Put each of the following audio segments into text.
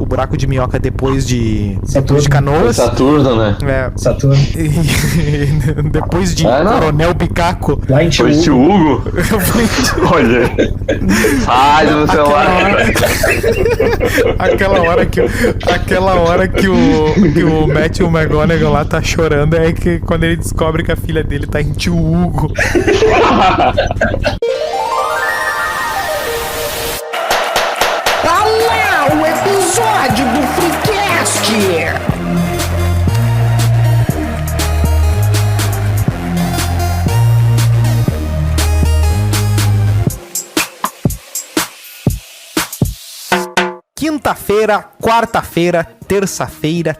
buraco de minhoca depois de Canoas. Saturno, né? Saturno. E depois de Coronel Picaco. Lá em Foi tio Hugo. Olha. Sai do celular. Aquela hora que o Matthew McConaughey lá tá chorando é que quando ele descobre que a filha dele tá em tio Hugo. Olá, o episódio do Freecast! Quinta-feira, quarta-feira, terça-feira,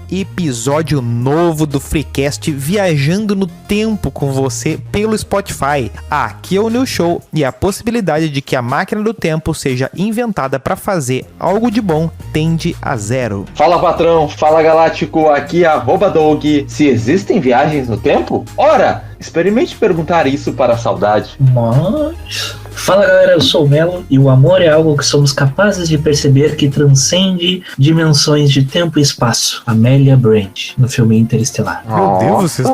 episódio novo do Freecast viajando no tempo com você pelo Spotify. Aqui é o New Show e a possibilidade de que a máquina do tempo seja inventada para fazer algo de bom tende a zero. Fala patrão, fala galáctico, aqui é @Doug. Se existem viagens no tempo? Ora, experimente perguntar isso para a saudade. Mas... Fala galera, eu sou o Melo e o amor é algo que somos capazes de perceber que transcende dimensões de tempo e espaço. Amélia Brand, no filme Interestelar. Meu Deus, vocês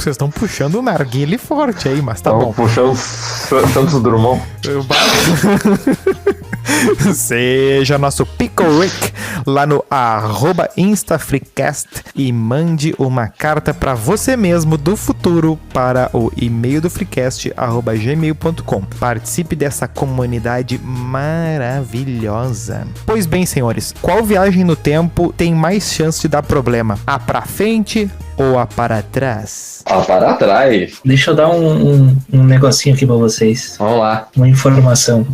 estão puxando o narguile forte aí, mas tá bom. Puxando Santos Drummond. Seja nosso Pickle Rick lá no @InstaFreecast e mande uma carta para você mesmo do futuro para o e-mail do Freecast @gmail.com. Participe dessa comunidade maravilhosa. Pois bem, senhores, qual viagem no tempo tem mais chance de dar problema? A pra frente ou a para trás? A para trás. Deixa eu dar um negocinho aqui pra vocês. Vamos lá. Uma informação.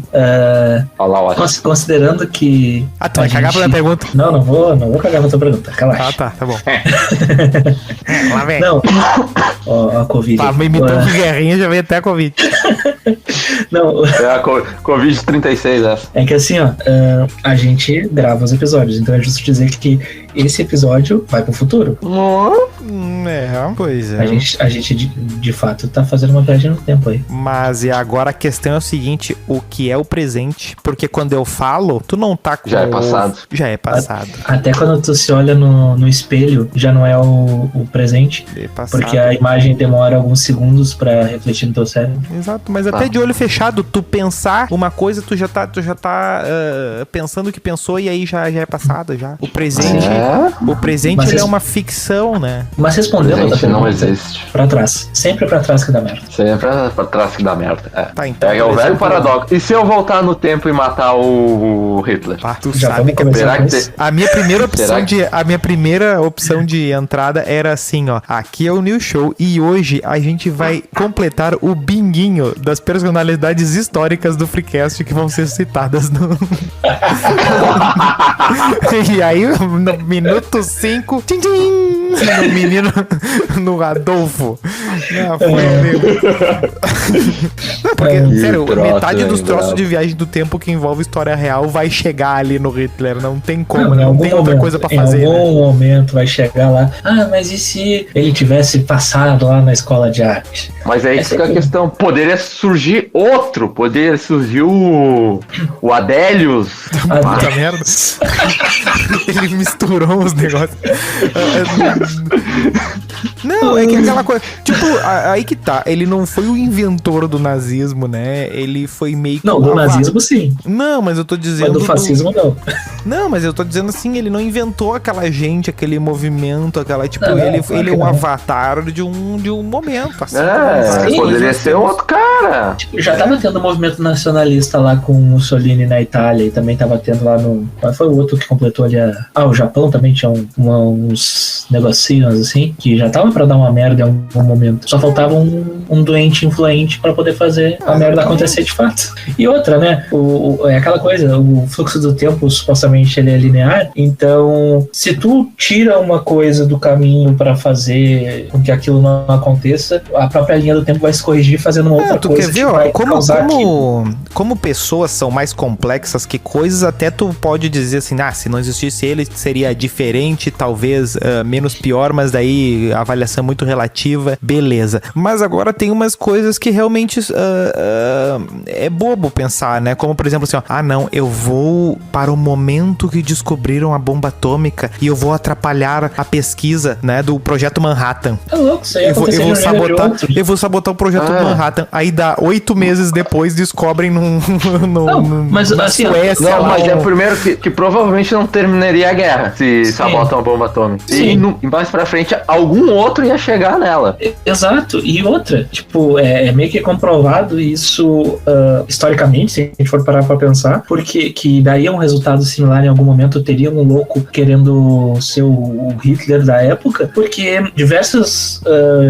Olha lá, Considerando que... Tu vai cagar pra minha pergunta? Não vou cagar pra tua pergunta. Relaxa. Tá bom. Lá vem. Não. Ó, a Covid. Tá me imitando de guerrinha, já veio até a Covid. Não. É a Covid 36, essa. É que assim, a gente grava os episódios, então é justo dizer que esse episódio vai pro futuro. Pois é. A gente de fato tá fazendo uma viagem no tempo aí. Mas e agora a questão é o seguinte, o que é o presente? Porque quando eu falo, tu não tá com... Já é passado. Já é passado. Até quando tu se olha no espelho, já não é o presente. É passado. Porque a imagem demora alguns segundos pra refletir no teu cérebro. Exato, mas até de olho fechado, tu pensar uma coisa, tu já tá pensando o que pensou e aí já é passado já. O presente, Mas ele é uma ficção, né? Mas respondendo a tua pergunta, não existe. Pra trás. Sempre pra trás que dá merda. Sempre pra trás que dá merda. Tá, então, é o velho paradoxo. E se eu voltar no tempo e matar o Hitler? Tu Já sabe que será que a minha primeira opção de entrada era assim, ó. Aqui é o New Show e hoje a gente vai completar o binguinho das personalidades históricas do Freecast que vão ser citadas no... E aí, no minuto 5, tchim, tchim, no menino, no Adolfo. Não, foi mesmo. Não, porque, sério, metade dos troços de viagem do tempo que envolve história real vai chegar ali no Hitler. Não tem como, não tem outra coisa pra fazer. Em algum momento vai chegar lá. Mas e se ele tivesse passado lá na escola de arte? Mas aí fica a questão. Poderia surgir outro. Poderia surgir o Adélios. Puta merda. Ele misturou os negócios. Não, é que aquela coisa. Tipo, aí que tá. Ele não foi o inventor do nazismo, né? Ele foi meio que. Não, do nazismo sim. Não, mas eu tô dizendo. Mas do fascismo não. Não, mas eu tô dizendo assim, ele não inventou aquela gente, aquele movimento, aquela. Tipo, Não, ele é um não. avatar de um momento. Assim, sim, poderia ser outro cara. Tipo, já tava tendo um movimento nacionalista lá com Mussolini na Itália e também tava tendo lá no... Qual foi o outro que completou ali o Japão também tinha uns negocinhos assim, que já tava pra dar uma merda em algum momento. Só faltava um doente influente pra poder fazer a merda acontecer de fato. E outra, né? É aquela coisa, o fluxo do tempo supostamente ele é linear, então se tu tira uma coisa do caminho pra fazer com que aquilo não aconteça, a própria linha do tempo vai se corrigir fazendo uma outra coisa. Quer ver, que vai causar como pessoas são mais complexas que coisas, até tu pode dizer assim, se não existisse ele, seria diferente, talvez menos pior, mas daí a avaliação é muito relativa, beleza. Mas agora tem umas coisas que realmente é bobo pensar, né? Como, por exemplo, assim, ó, não, eu vou para o momento que descobriram a bomba atômica e eu vou atrapalhar a pesquisa, né, do Projeto Manhattan. É louco, isso aí Eu vou sabotar o Projeto Manhattan. Aí dá 8 meses depois descobrem mas assim, Suécia. Não, mas é primeiro que provavelmente não terminaria a guerra se sabotam a bomba atômica. Sim. E mais pra frente, algum outro ia chegar nela. Exato. E outra, tipo, é meio que comprovado isso historicamente, se a gente for parar pra pensar, porque que daí é um resultado similar em algum momento, teria um louco querendo ser o Hitler da época, porque diversos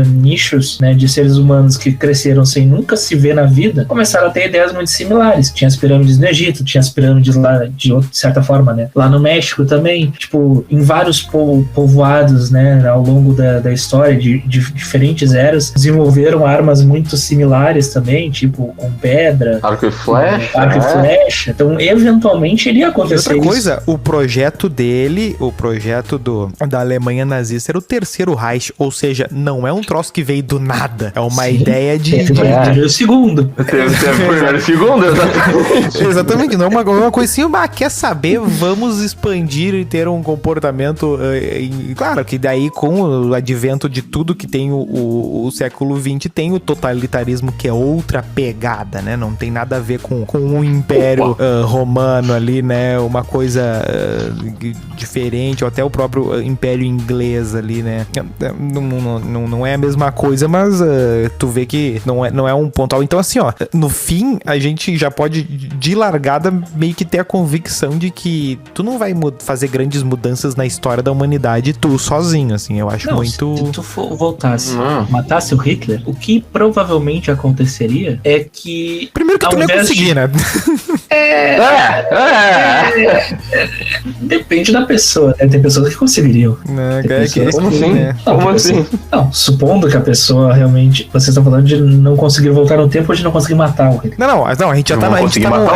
nichos, né, de seres humanos que cresceram sem nunca se ver na vida, começaram a ter ideias muito similares. Tinha as pirâmides no Egito, tinha as pirâmides lá, de certa forma, né, lá no México também, tipo, em vários povoados, né, ao longo da história, de diferentes eras, desenvolveram armas muito similares também, tipo, com pedra, arco e flecha. Arco e flecha. Então, eventualmente, iria acontecer. E outra coisa, o projeto dele, o projeto da Alemanha nazista era o Terceiro Reich, ou seja, não é um troço que veio do nada, é uma ideia de... o segundo. Teve primeiro e segundo, exatamente. Exatamente, não uma coisinha, mas quer saber, vamos expandir e ter um comportamento, claro que daí com o advento de tudo que tem o século XX, tem o totalitarismo, que é outra pegada, né, não tem nada a ver com o Império Romano ali, né, uma coisa diferente, ou até o próprio Império Inglês ali, né, não é a mesma coisa, mas tu vê que não é um pontual. Então assim, ó, no fim, a gente já pode, de largada, meio que ter a convicção de que tu não vai fazer grandes mudanças na história da humanidade tu sozinho, assim, eu acho muito... Se tu voltasse, matasse o Hitler, o que provavelmente aconteceria é que... Primeiro que tu não ia conseguir, né? Depende da pessoa, né? Tem pessoas que conseguiriam. Como assim? Né? Como assim? Não, supondo que a pessoa realmente... Vocês estão falando de não conseguir voltar no tempo ou de não conseguir matar o Hitler? Não, a gente já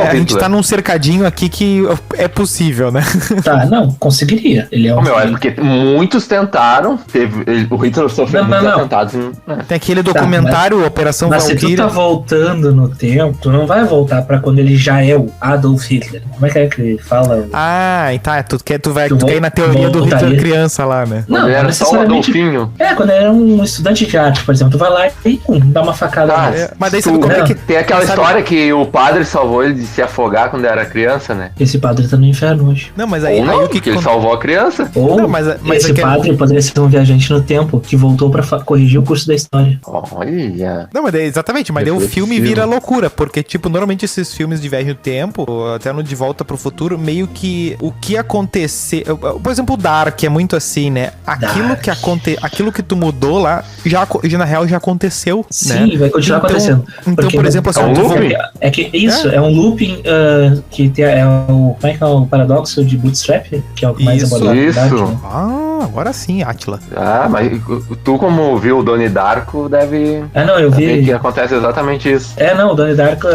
a gente tá num cercadinho aqui que é possível, né? Tá, não, conseguiria. Ele é um... é porque muitos tentaram, o Hitler sofreu muitos atentados. Tem aquele documentário, Operação Valkyria. Mas se tu tá voltando no tempo, tu não vai voltar pra quando ele já é o Adolf Hitler. Como é que ele fala? Tá, tu quer ir na teoria do Hitler criança lá, né? Não, ele era só o Adolfinho. Quando ele era um estudante de arte, por exemplo, tu vai lá e dá uma facada. Mas daí você tem aquela história que o padre salvou ele de se afogar quando era criança, né? Esse padre tá no inferno hoje. Não, mas aí o que ele salvou a criança? Ou não, mas esse padre poderia ser um viajante no tempo que voltou pra corrigir o curso da história. Olha. Não, mas exatamente, mas daí o filme vira loucura, porque, tipo, normalmente esses filmes de viagem no tempo, até no De Volta pro Futuro, meio que o que aconteceu... Por exemplo, o Dark é muito assim, né? Aquilo que tu mudou lá, já na real já aconteceu, sim, né? Vai continuar acontecendo. Então, por exemplo, assim... É que isso, é um looping que tem, como é que é o paradoxo de Bootstrap, que é o que mais abordado. Isso. Né? Agora sim, Átila. Mas tu, como viu o Donnie Darko, deve... não, eu vi... que acontece exatamente isso. O Donnie Darko,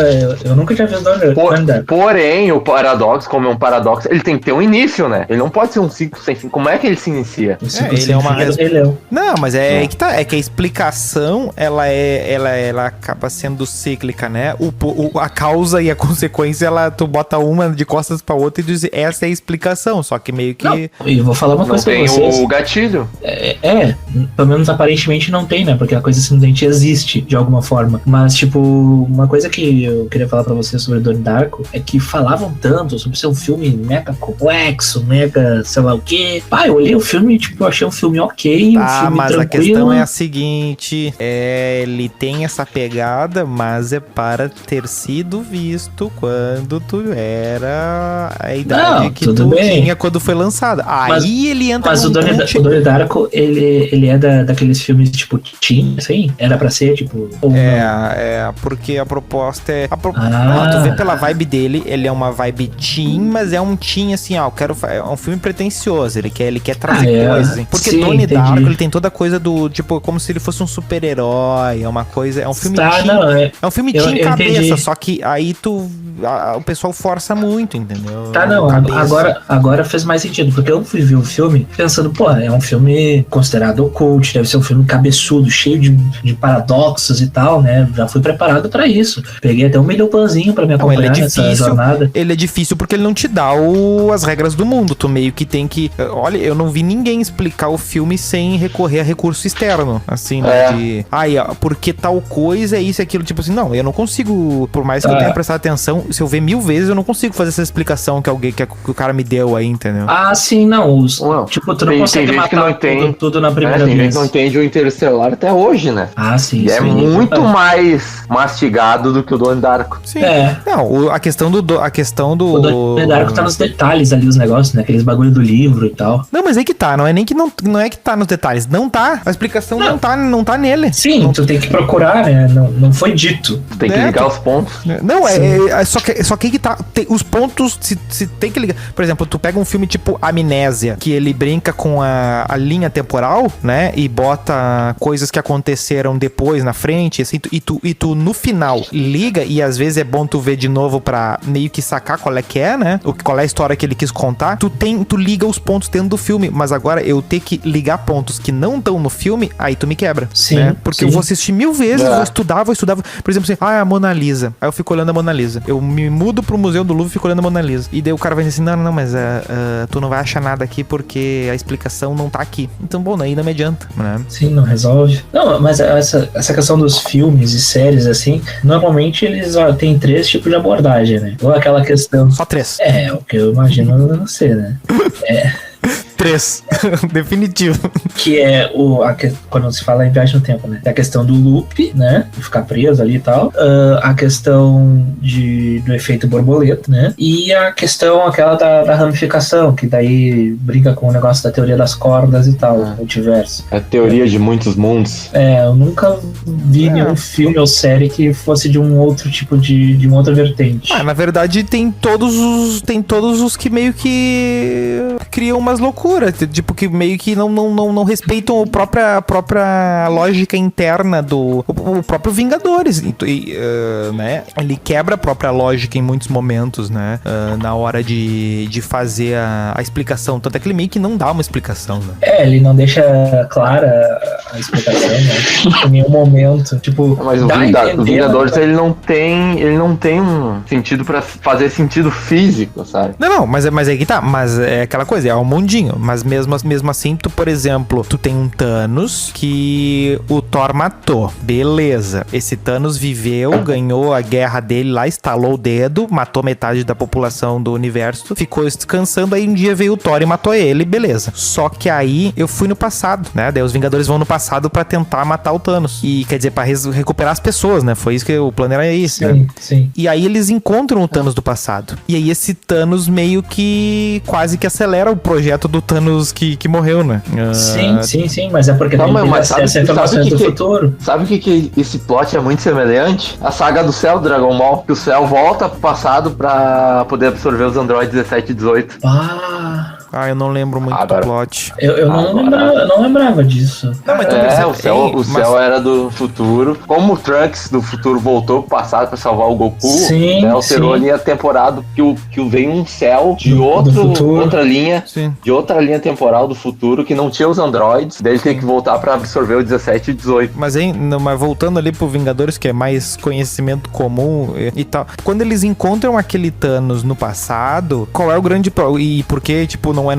eu nunca tinha visto o Donnie Darko. Porém, o paradoxo, como é um paradoxo, ele tem que ter um início, né? Ele não pode ser um ciclo sem fim. Como é que ele se inicia? Ele é uma... Não, mas é que tá. É que a explicação, ela acaba sendo cíclica, né? A causa e a consequência, tu bota uma de costas pra outra e diz, essa é a explicação. Só que meio que... Não, e vou falar uma coisa pra vocês. Não tem o gatilho. Pelo menos aparentemente não tem, né? Porque a coisa simplesmente existe, de alguma forma. Mas, tipo, uma coisa que eu queria falar pra vocês sobre Donnie Darko é que falavam tanto sobre ser um filme mega complexo, mega sei lá o quê. Eu olhei o filme e, tipo, eu achei um filme ok, um filme mas tranquilo. A questão é a seguinte, ele tem essa pegada, mas é para ter sido visto quando tu era a idade que tu tinha quando foi lançado. Aí ele entra mas o Donnie Darko, ele é daqueles filmes, tipo, teen, assim? Era pra ser, tipo... porque a proposta é... tu vê pela vibe dele, ele é uma vibe teen, mas é um teen, assim, é um filme pretencioso, ele quer trazer coisas, assim. Porque Donnie Darko, ele tem toda a coisa do, tipo, como se ele fosse um super-herói, é um filme teen. É um filme teen cabeça, só que aí o pessoal força muito, entendeu? Tá, não, agora fez mais sentido, porque eu fui ver o filme pensando, pô, é um filme considerado cult, deve ser um filme cabeçudo, cheio de paradoxos e tal, né? Já fui preparado pra isso. Peguei até um milhãozinho pra me acompanhar nessa jornada. Ele é difícil porque ele não te dá as regras do mundo. Tu meio que tem que... Olha, eu não vi ninguém explicar o filme sem recorrer a recurso externo. Assim, né? De... porque tal coisa é isso e aquilo. Tipo assim, não, eu não consigo... Por mais que eu tenha prestado atenção, se eu ver 1000 vezes, eu não consigo fazer essa explicação que o cara me deu aí, entendeu? Ah, sim, não. Tipo, tu não consegue matar tudo na primeira vez. Tem gente que não entende o Interestelar até hoje, né? Ah, sim. E é muito mais mastigado do que o Donnie Darko. Sim. Não, a questão do... O Donnie Darko tá nos detalhes ali, os negócios, né? Aqueles bagulho do livro e tal. Não, mas é que tá. Não é nem que não é que tá nos detalhes. Não tá. A explicação não tá nele. Sim, tu tem que procurar, né? Não foi dito. Tem que ligar os pontos. Não, só que tá... os pontos se tem que ligar. Por exemplo, tu pega um filme tipo Amnésia, que ele brinca com a linha temporal, né? E bota coisas que aconteceram depois, na frente, assim, e tu no final liga, e às vezes é bom tu ver de novo pra meio que sacar qual é, né? Qual é a história que ele quis contar. Tu liga os pontos dentro do filme, mas agora eu ter que ligar pontos que não estão no filme, aí tu me quebra. Sim. Né? Porque eu vou assistir 1000 vezes, vou estudar. Por exemplo, assim, a Mona Lisa. Aí eu fico olhando a Mona Lisa. Eu me mudo pro Museu do Louvre e fico olhando a Mona Lisa. E daí o cara vai dizer assim, não, mas tu não vai achar nada aqui porque a explicação não tá aqui. Então, bom, aí não me adianta, né? Sim, não resolve. Não, mas essa questão dos filmes e séries, assim, normalmente eles têm 3 tipos de abordagem, né? Ou aquela questão... Só 3. O que eu imagino ser, né? 3. Definitivo. Que é quando se fala em viagem no tempo, né? É a questão do loop, né? De ficar preso ali e tal. A questão do efeito borboleta, né? E a questão aquela da ramificação, que daí brinca com o negócio da teoria das cordas e tal, multiverso. É a teoria de muitos mundos. Eu nunca vi nenhum filme ou série que fosse de um outro tipo de uma outra vertente. Na verdade, tem todos os que meio que criam umas loucuras. Tipo, que meio que não respeitam a própria lógica interna o próprio Vingadores, né? Ele quebra a própria lógica em muitos momentos, né? Na hora de fazer a explicação. Tanto é que ele meio que não dá uma explicação, né? Ele não deixa clara a explicação, né? Em nenhum momento. Tipo, mas o Vingadores, ele não tem um sentido pra fazer sentido físico, sabe? Não, mas é que tá. Mas é aquela coisa, é um mundinho. Mas mesmo assim, por exemplo, tu tem um Thanos que o Thor matou. Beleza. Esse Thanos viveu, ganhou a guerra dele lá, estalou o dedo, matou metade da população do universo, ficou descansando, aí um dia veio o Thor e matou ele, beleza. Só que aí eu fui no passado, né? Daí os Vingadores vão no passado pra tentar matar o Thanos. E quer dizer, pra recuperar as pessoas, né? Foi isso que o plano era esse, né? Sim. E aí eles encontram o Thanos do passado. E aí esse Thanos meio que quase que acelera o projeto do Thanos que morreu, né? Sim, mas é porque tem acesso a informações do futuro. Sabe o que esse plot é muito semelhante? A saga do Cell, Dragon Ball, que o Cell volta pro passado pra poder absorver os androides 17 e 18. Eu não lembro muito do plot. Eu não lembrava disso. Não, mas o Cell era do futuro. Como o Trunks do futuro voltou pro passado pra salvar o Goku, alterou a linha temporal que veio um Cell de outra linha, de outra linha temporal do futuro que não tinha os androides, daí ele tem que voltar pra absorver o 17 e 18. Mas voltando ali pro Vingadores, que é mais conhecimento comum e tal, quando eles encontram aquele Thanos no passado, qual é o grande e por que, tipo, não é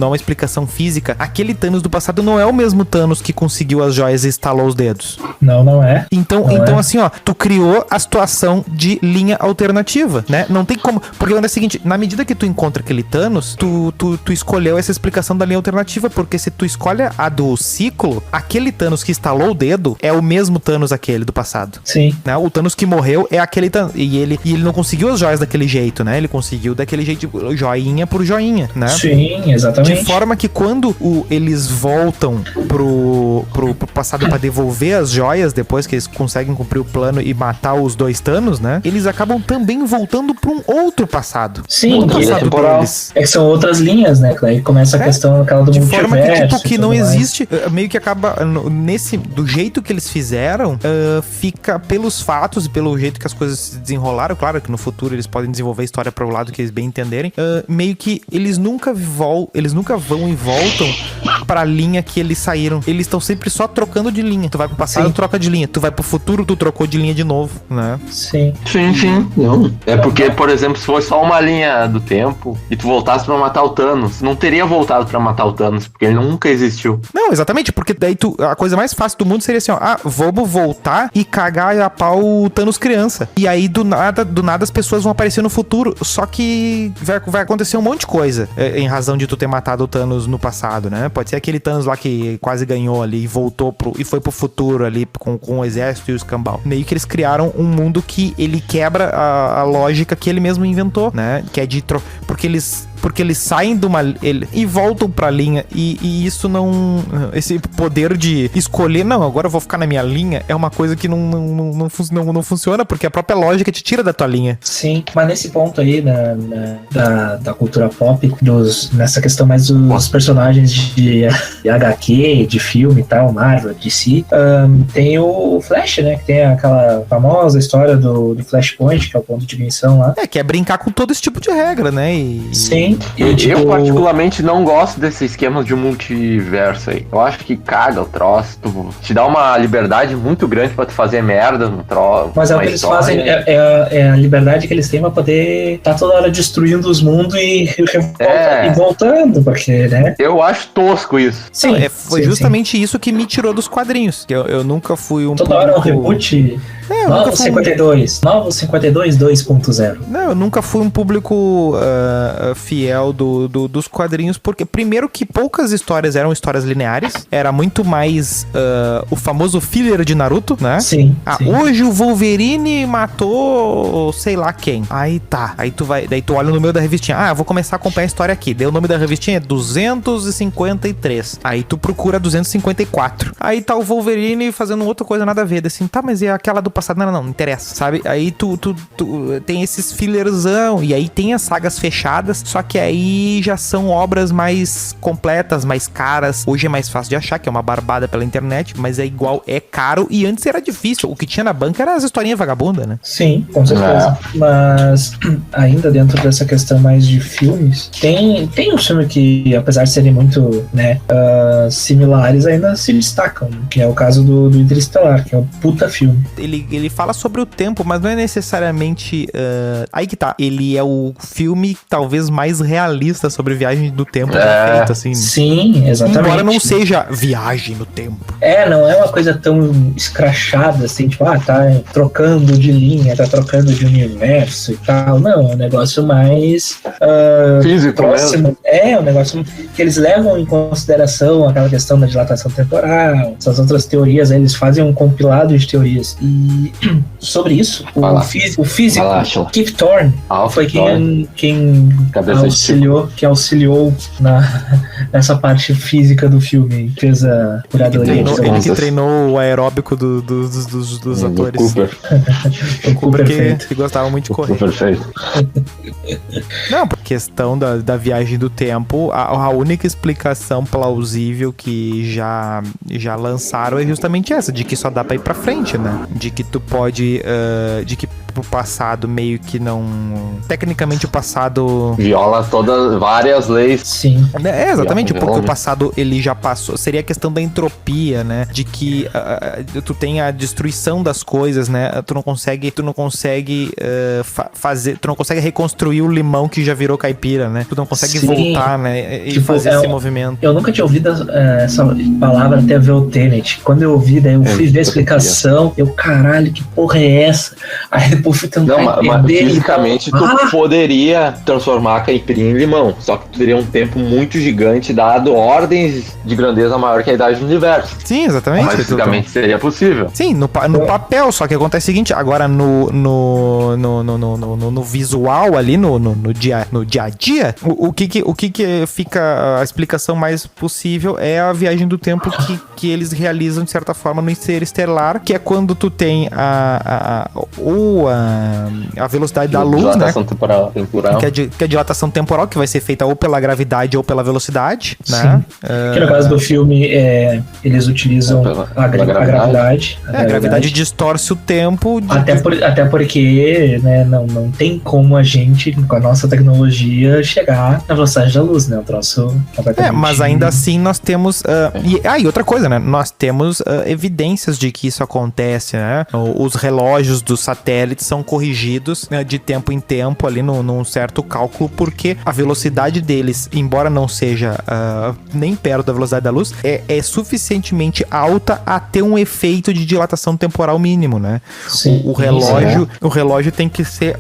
uma explicação física, aquele Thanos do passado não é o mesmo Thanos que conseguiu as joias e estalou os dedos. Não é. Então assim, ó, tu criou a situação de linha alternativa, né? Não tem como, porque é o seguinte, na medida que tu encontra aquele Thanos, tu escolheu essa explicação da linha alternativa, porque se tu escolhe a do ciclo, aquele Thanos que estalou o dedo é o mesmo Thanos aquele do passado. Sim. Né? O Thanos que morreu é aquele Thanos, e ele não conseguiu as joias daquele jeito, né? Ele conseguiu daquele jeito, joinha por joinha, né? Sim, exatamente. De forma que quando eles voltam pro passado pra devolver as joias, depois que eles conseguem cumprir o plano e matar os 2 Thanos, né? Eles acabam também voltando pra um outro passado. Sim, passado deles. É que são outras linhas, né? Aí começa a questão aquela do de multiverso. De forma que, tipo, que não existe, meio que acaba, do jeito que eles fizeram, fica pelos fatos e pelo jeito que as coisas se desenrolaram, claro que no futuro eles podem desenvolver a história para o lado que eles bem entenderem, meio que eles nunca vão e voltam pra linha que eles saíram. Eles estão sempre só trocando de linha. Tu vai pro passado, troca de linha. Tu vai pro futuro, tu trocou de linha de novo, né? Sim. Não. É porque, por exemplo, se fosse só uma linha do tempo e tu voltasse pra matar o Thanos, não teria voltado pra matar o Thanos, porque ele nunca existiu. Não, exatamente, porque daí a coisa mais fácil do mundo seria assim, ó, vamos voltar e cagar a pau o Thanos criança. E aí, do nada, as pessoas vão aparecer no futuro, só que vai acontecer um monte de coisa em razão de tu ter matado o Thanos no passado, né? Pode ser aquele Thanos lá que quase ganhou ali e voltou e foi pro futuro ali com o exército e o escambau. Meio que eles criaram um mundo que ele quebra a lógica que ele mesmo inventou, né? Que é porque eles saem de uma... e voltam pra linha. E isso não... Esse poder de escolher... Não, agora eu vou ficar na minha linha. É uma coisa que não funciona, porque a própria lógica te tira da tua linha. Sim, mas nesse ponto aí da cultura pop, nessa questão mais dos personagens de HQ, de filme e tal, Marvel, DC, tem o Flash, né? Que tem aquela famosa história do Flashpoint, que é o ponto de ignição lá. Que é brincar com todo esse tipo de regra, né? Sim. Eu particularmente não gosto desse esquema de multiverso aí. Eu acho que caga o troço, te dá uma liberdade muito grande pra tu fazer merda no troço. Mas é o que eles fazem, é a liberdade que eles têm pra poder estar toda hora destruindo os mundos e voltando, porque, né? Eu acho tosco isso. Sim, foi justamente isso que me tirou dos quadrinhos, que eu nunca fui um... Toda hora é um reboot... Novo 52 2.0. Não, eu nunca fui um público fiel dos quadrinhos, porque primeiro que poucas histórias eram histórias lineares, era muito mais o famoso filler de Naruto, né? Sim. Hoje o Wolverine matou sei lá quem. Aí tá, daí tu olha o número da revistinha, eu vou começar a acompanhar a história aqui, daí o nome da revistinha é 253, aí tu procura 254, aí tá o Wolverine fazendo outra coisa nada a ver, assim, tá, mas é aquela do passado, não interessa, sabe? Aí tu tem esses fillerzão, e aí tem as sagas fechadas, só que aí já são obras mais completas, mais caras. Hoje é mais fácil de achar, que é uma barbada pela internet, mas é igual, é caro, e antes era difícil. O que tinha na banca era as historinhas vagabundas, né? Sim, com certeza. Mas ainda dentro dessa questão mais de filmes, tem um filme que, apesar de serem muito, né, similares, ainda se destacam, que é o caso do Interestelar, que é um puta filme. Ele fala sobre o tempo, mas não é necessariamente... aí que tá. Ele é o filme talvez mais realista sobre viagem do tempo feito, assim. Sim, exatamente. Embora não seja viagem no tempo. Não é uma coisa tão escrachada, assim, tipo, tá trocando de linha, tá trocando de universo e tal. Não, é um negócio mais... físico próximo. Mesmo. É um negócio que eles levam em consideração aquela questão da dilatação temporal, essas outras teorias, eles fazem um compilado de teorias. E sobre isso, o físico Kip Thorne foi quem auxiliou nessa parte física do filme, fez a curadoria. Ele que treinou o aeróbico dos atores. O Cooper que gostava muito de correr. Perfeito. Não, por questão da viagem do tempo, a única explicação plausível que já lançaram é justamente essa, de que só dá pra ir pra frente, né? De que tu pode... de que o passado meio que não... Tecnicamente o passado... viola várias leis. Sim. Exatamente, porque o passado ele já passou. Seria a questão da entropia, né? De que tu tem a destruição das coisas, né? Tu não consegue fazer... Tu não consegue reconstruir o limão que já virou caipira, né? Tu não consegue voltar, né? E fazer esse movimento. Eu nunca tinha ouvido essa palavra até ver o Tenet. Quando eu ouvi, daí eu fui ver a explicação. Eu, caralho, que porra é essa? Aí tipo, não, mas fisicamente tu poderia transformar a caipirinha em limão, só que tu teria um tempo muito gigante, dado ordens de grandeza maior que a idade do universo. Sim, exatamente. Mas fisicamente seria possível. Sim, no papel, só que acontece o seguinte, agora no visual ali, no dia a dia, o que fica a explicação mais possível é a viagem do tempo que eles realizam, de certa forma, no Interestelar, que é quando tu tem a velocidade da luz, dilatação né? temporal. Que é a dilatação temporal, que vai ser feita ou pela gravidade ou pela velocidade, Sim. né? Que no caso do filme, eles utilizam a gravidade. A gravidade distorce o tempo. Até porque, né, não tem como a gente, com a nossa tecnologia, chegar na velocidade da luz, né? O troço completamente... mas ainda assim nós temos... e outra coisa, né? Nós temos evidências de que isso acontece, né? Os relógios dos satélites são corrigidos, né, de tempo em tempo ali num certo cálculo, porque a velocidade deles, embora não seja nem perto da velocidade da luz, é suficientemente alta a ter um efeito de dilatação temporal mínimo, né? Sim, o relógio tem que ser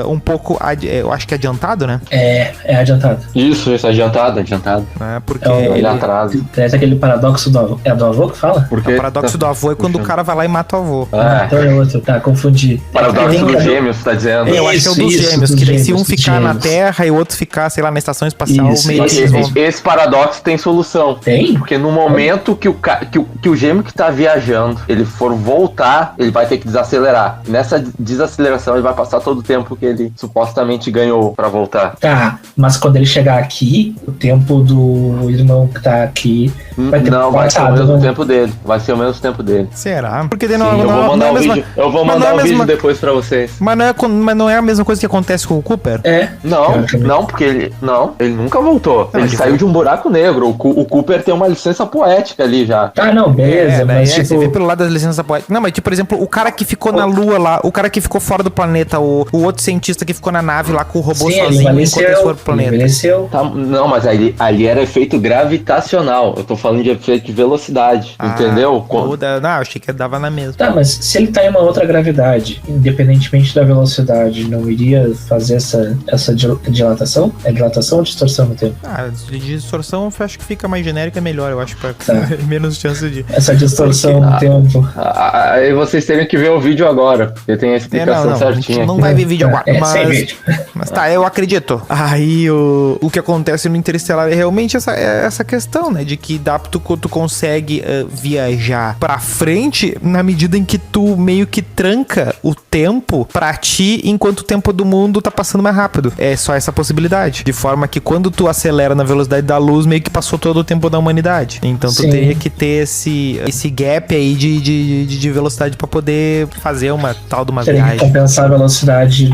um pouco, eu acho que adiantado, né? É adiantado. Isso, adiantado. Porque ele atrasa. Traz aquele paradoxo do avô. É do avô que fala? O paradoxo do avô é quando o cara vai lá e mata o avô. Então é outro. Tá, confundi. Paradoxo dos gêmeos, tá dizendo? Eu acho que é o dos gêmeos, que daí se um ficar na Terra e o outro ficar, sei lá, na estação espacial, meio que esse paradoxo tem solução. Tem? Porque no momento que o gêmeo que tá viajando, ele for voltar, ele vai ter que desacelerar. Nessa desaceleração, ele vai passar todo o tempo que ele supostamente ganhou pra voltar. Tá, mas quando ele chegar aqui, o tempo do irmão que tá aqui vai ter não, vai ser o mesmo tempo dele. Vai ser o mesmo tempo dele. Será? Porque daí eu vou mandar o vídeo depois pra vocês. Mas não é a mesma coisa que acontece com o Cooper? Não, porque ele nunca voltou. Ele saiu de um buraco negro. O Cooper tem uma licença poética ali já. Beleza, mas você vê pelo lado das licenças poéticas. Não, mas tipo, por exemplo, o cara que ficou na Lua lá, o cara que ficou fora do planeta, o outro cientista que ficou na nave lá com o robô sozinho enquanto eles foram pro planeta. Não, mas ali era efeito gravitacional. Eu tô falando de efeito de velocidade, entendeu? Não, achei que dava na mesma. Tá, mas se ele tá em uma outra gravidade, independentemente da velocidade, não iria fazer essa dilatação? É dilatação ou distorção no tempo? De distorção eu acho que fica mais genérica, melhor, eu acho, pra menos chance de... Essa distorção no tempo. Aí vocês teriam que ver o vídeo agora, porque tem a explicação certinha. Não vai ver vídeo agora, sem vídeo. Mas tá, eu acredito. Aí o que acontece no Interestelar é realmente essa questão, né? De que tu consegue viajar pra frente na medida em que tu meio que tranca o tempo pra ti, enquanto o tempo do mundo tá passando mais rápido. É só essa possibilidade. De forma que quando tu acelera na velocidade da luz, meio que passou todo o tempo da humanidade. Então tu teria que ter esse gap aí de velocidade pra poder fazer uma tal de uma viagem. Teria que compensar a velocidade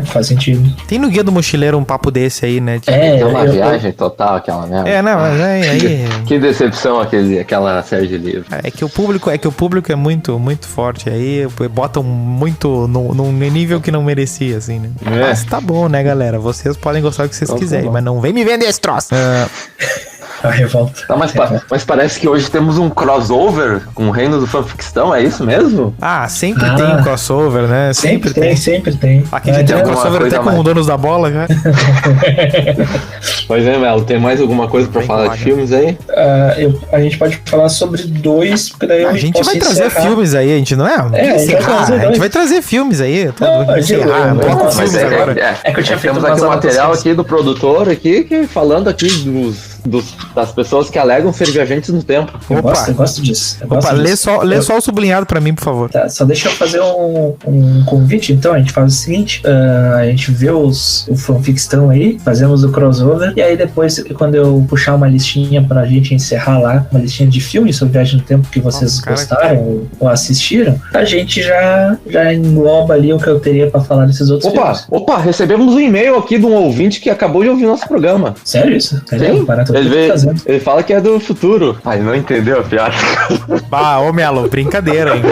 faz sentido. Tem no Guia do Mochileiro um papo desse aí, né? É uma viagem total aquela merda. Não, mas aí... Que decepção aquela série de livros. É que o público é muito, muito forte. Aí botam muito num nível que não merecia, assim, né? Mas tá bom, né, galera? Vocês podem gostar do que vocês quiserem, mas não vem me vender esse troço. A revolta. Mas parece que hoje temos um crossover com o reino do fanficção, é isso mesmo? Sempre tem um crossover, né? Sempre tem. Aqui a gente tem um crossover até com o Donos da Bola, já. Pois é, Melo, tem mais alguma coisa pra falar de filmes aí? A gente pode falar sobre dois, porque daí a gente vai trazer filmes aí, a gente não é? A gente vai trazer filmes aí. É que eu tinha feito temos aqui o material aqui do produtor aqui, falando aqui das pessoas que alegam ser viajantes no tempo. Eu gosto disso. Lê só o sublinhado pra mim, por favor. Tá, só deixa eu fazer um convite, então. A gente faz o seguinte, a gente vê o fanficção aí, fazemos o crossover, e aí depois, quando eu puxar uma listinha pra gente encerrar lá, uma listinha de filmes sobre viagem no tempo que vocês gostaram ou assistiram, a gente já engloba ali o que eu teria pra falar desses outros filmes. Recebemos um e-mail aqui de um ouvinte que acabou de ouvir nosso programa. Sério isso? Sim. Ele fala que é do futuro. Ele não entendeu a piada. Ô Melo, brincadeira, hein?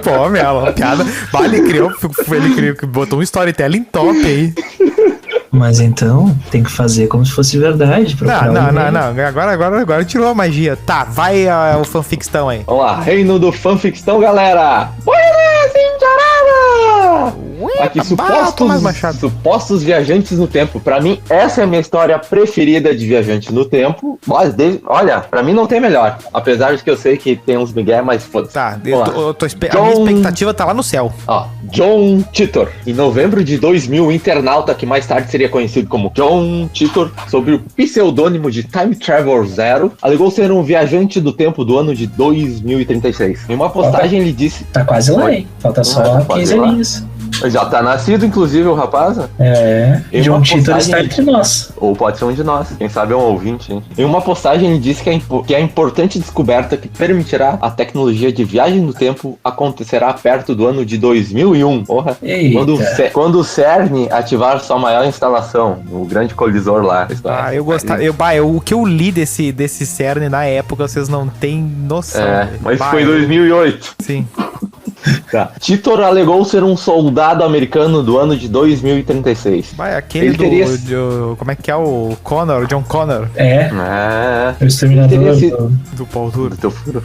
Pô, Melo, piada. Ele criou, botou um storytelling top aí. Mas então, tem que fazer como se fosse verdade. Não. Agora tirou a magia. Tá, vai o fanfictão aí. Vamos lá, reino do fanfictão, galera. Aqui, supostos viajantes no tempo. Pra mim, essa é a minha história preferida de viajante no tempo. Mas, olha, pra mim não tem melhor. Apesar de que eu sei que tem uns migué, mas foda-se. Tá, a minha expectativa tá lá no céu. Ó, John Titor. Em novembro de 2000, o internauta, que mais tarde seria conhecido como John Titor, sob o pseudônimo de Time Travel Zero, alegou ser um viajante do tempo do ano de 2036. Em uma postagem, ele disse... Tá quase lá, hein? Falta só 15 aninhos. Já tá nascido, inclusive, o rapaz. John Titor está entre nós. Ou pode ser um de nós. Quem sabe é um ouvinte, hein? Em uma postagem, ele disse que a importante descoberta que permitirá a tecnologia de viagem no tempo acontecerá perto do ano de 2001. Porra. Quando o CERN ativar sua maior instalação, o grande colisor lá. Eu gostava. O que eu li desse CERN na época, vocês não têm noção. Mas foi em 2008. Sim. Tá. Titor alegou ser um soldado americano do ano de 2036. Aquele como é que é o Connor, John Connor? O exterminador do pau duro. Do teu furo.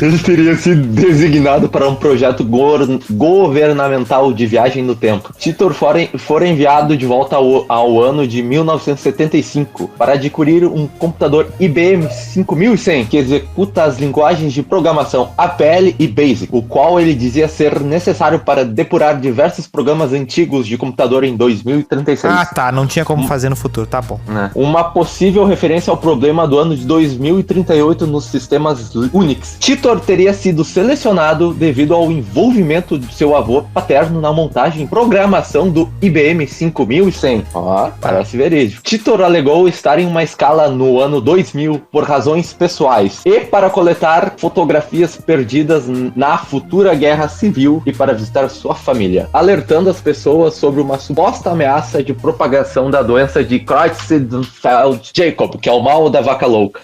Ele teria sido designado para um projeto governamental de viagem no tempo. Titor fora enviado de volta ao ano de 1975 para adquirir um computador IBM 5100 que executa as linguagens de programação APL e BASIC, o qual ele dizia ser necessário para depurar diversos programas antigos de computador em 2036. Não tinha como fazer no futuro, tá bom. Uma possível referência ao problema do ano de 2038 nos sistemas Unix. Titor teria sido selecionado devido ao envolvimento de seu avô paterno na montagem e programação do IBM 5100. Parece verídico. Titor alegou estar em uma escala no ano 2000 por razões pessoais e para coletar fotografias perdidas na futura guerra civil e para visitar sua família, alertando as pessoas sobre uma suposta ameaça de propagação da doença de Creutzfeldt-Jakob, que é o mal da vaca louca.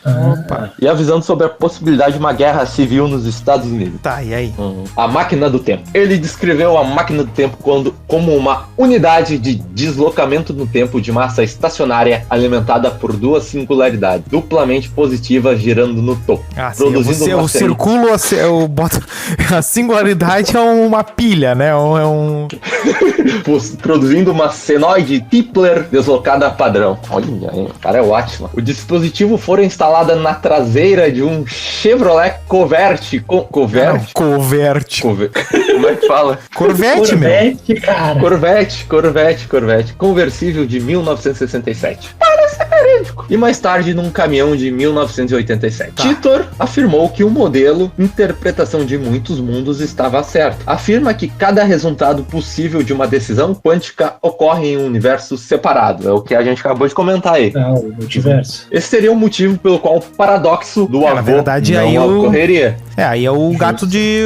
E avisando sobre a possibilidade de uma guerra civil nos Estados Unidos. Tá, e aí? A máquina do tempo. Ele descreveu a máquina do tempo como uma unidade de deslocamento no tempo de massa estacionária alimentada por duas singularidades duplamente positivas girando no topo. Produzindo o círculo, eu boto a singularidade é uma pilha, né? Produzindo uma senoide Tipler deslocada padrão. Olha, o cara é ótimo. O dispositivo foi instalado na traseira de um Chevrolet Corvette. Como é que fala? Corvette, cara. Corvette. Conversível de 1967. Parece verídico. E mais tarde, num caminhão de 1987. Titor afirmou que o modelo interpretação de muitos mundos estava certo. Afirma que cada resultado possível de uma decisão quântica ocorre em um universo separado. É o que a gente acabou de comentar aí. O multiverso. Esse seria o motivo pelo qual o paradoxo do avô na verdade, não aí ocorreria. Aí é o gato de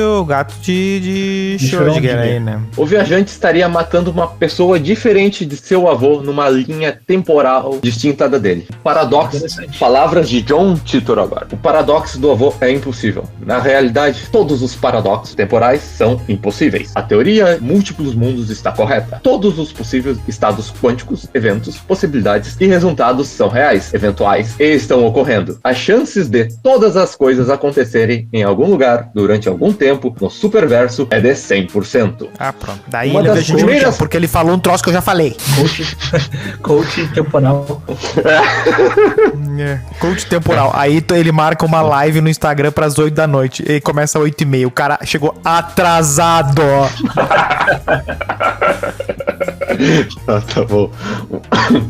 Schrödinger aí, né? O viajante estaria matando uma pessoa diferente de seu avô numa linha temporal distinta da dele. Paradoxo. Palavras de John Titor agora. O paradoxo do avô é impossível. Na realidade, todos os paradoxos temporais são impossíveis. A teoria múltiplos mundos está correta. Todos os possíveis estados quânticos, eventos, possibilidades e resultados são reais, eventuais e estão ocorrendo. As chances de todas as coisas acontecerem em algum lugar, durante algum tempo, no superverso é de 100%. Pronto. Daí ele vejo primeiras... porque ele falou um troço que eu já falei. Coach temporal. Coach temporal. Aí ele marca uma live no Instagram pras 8 da noite. E começa às 8h30. O cara chegou atrasado. Tá bom.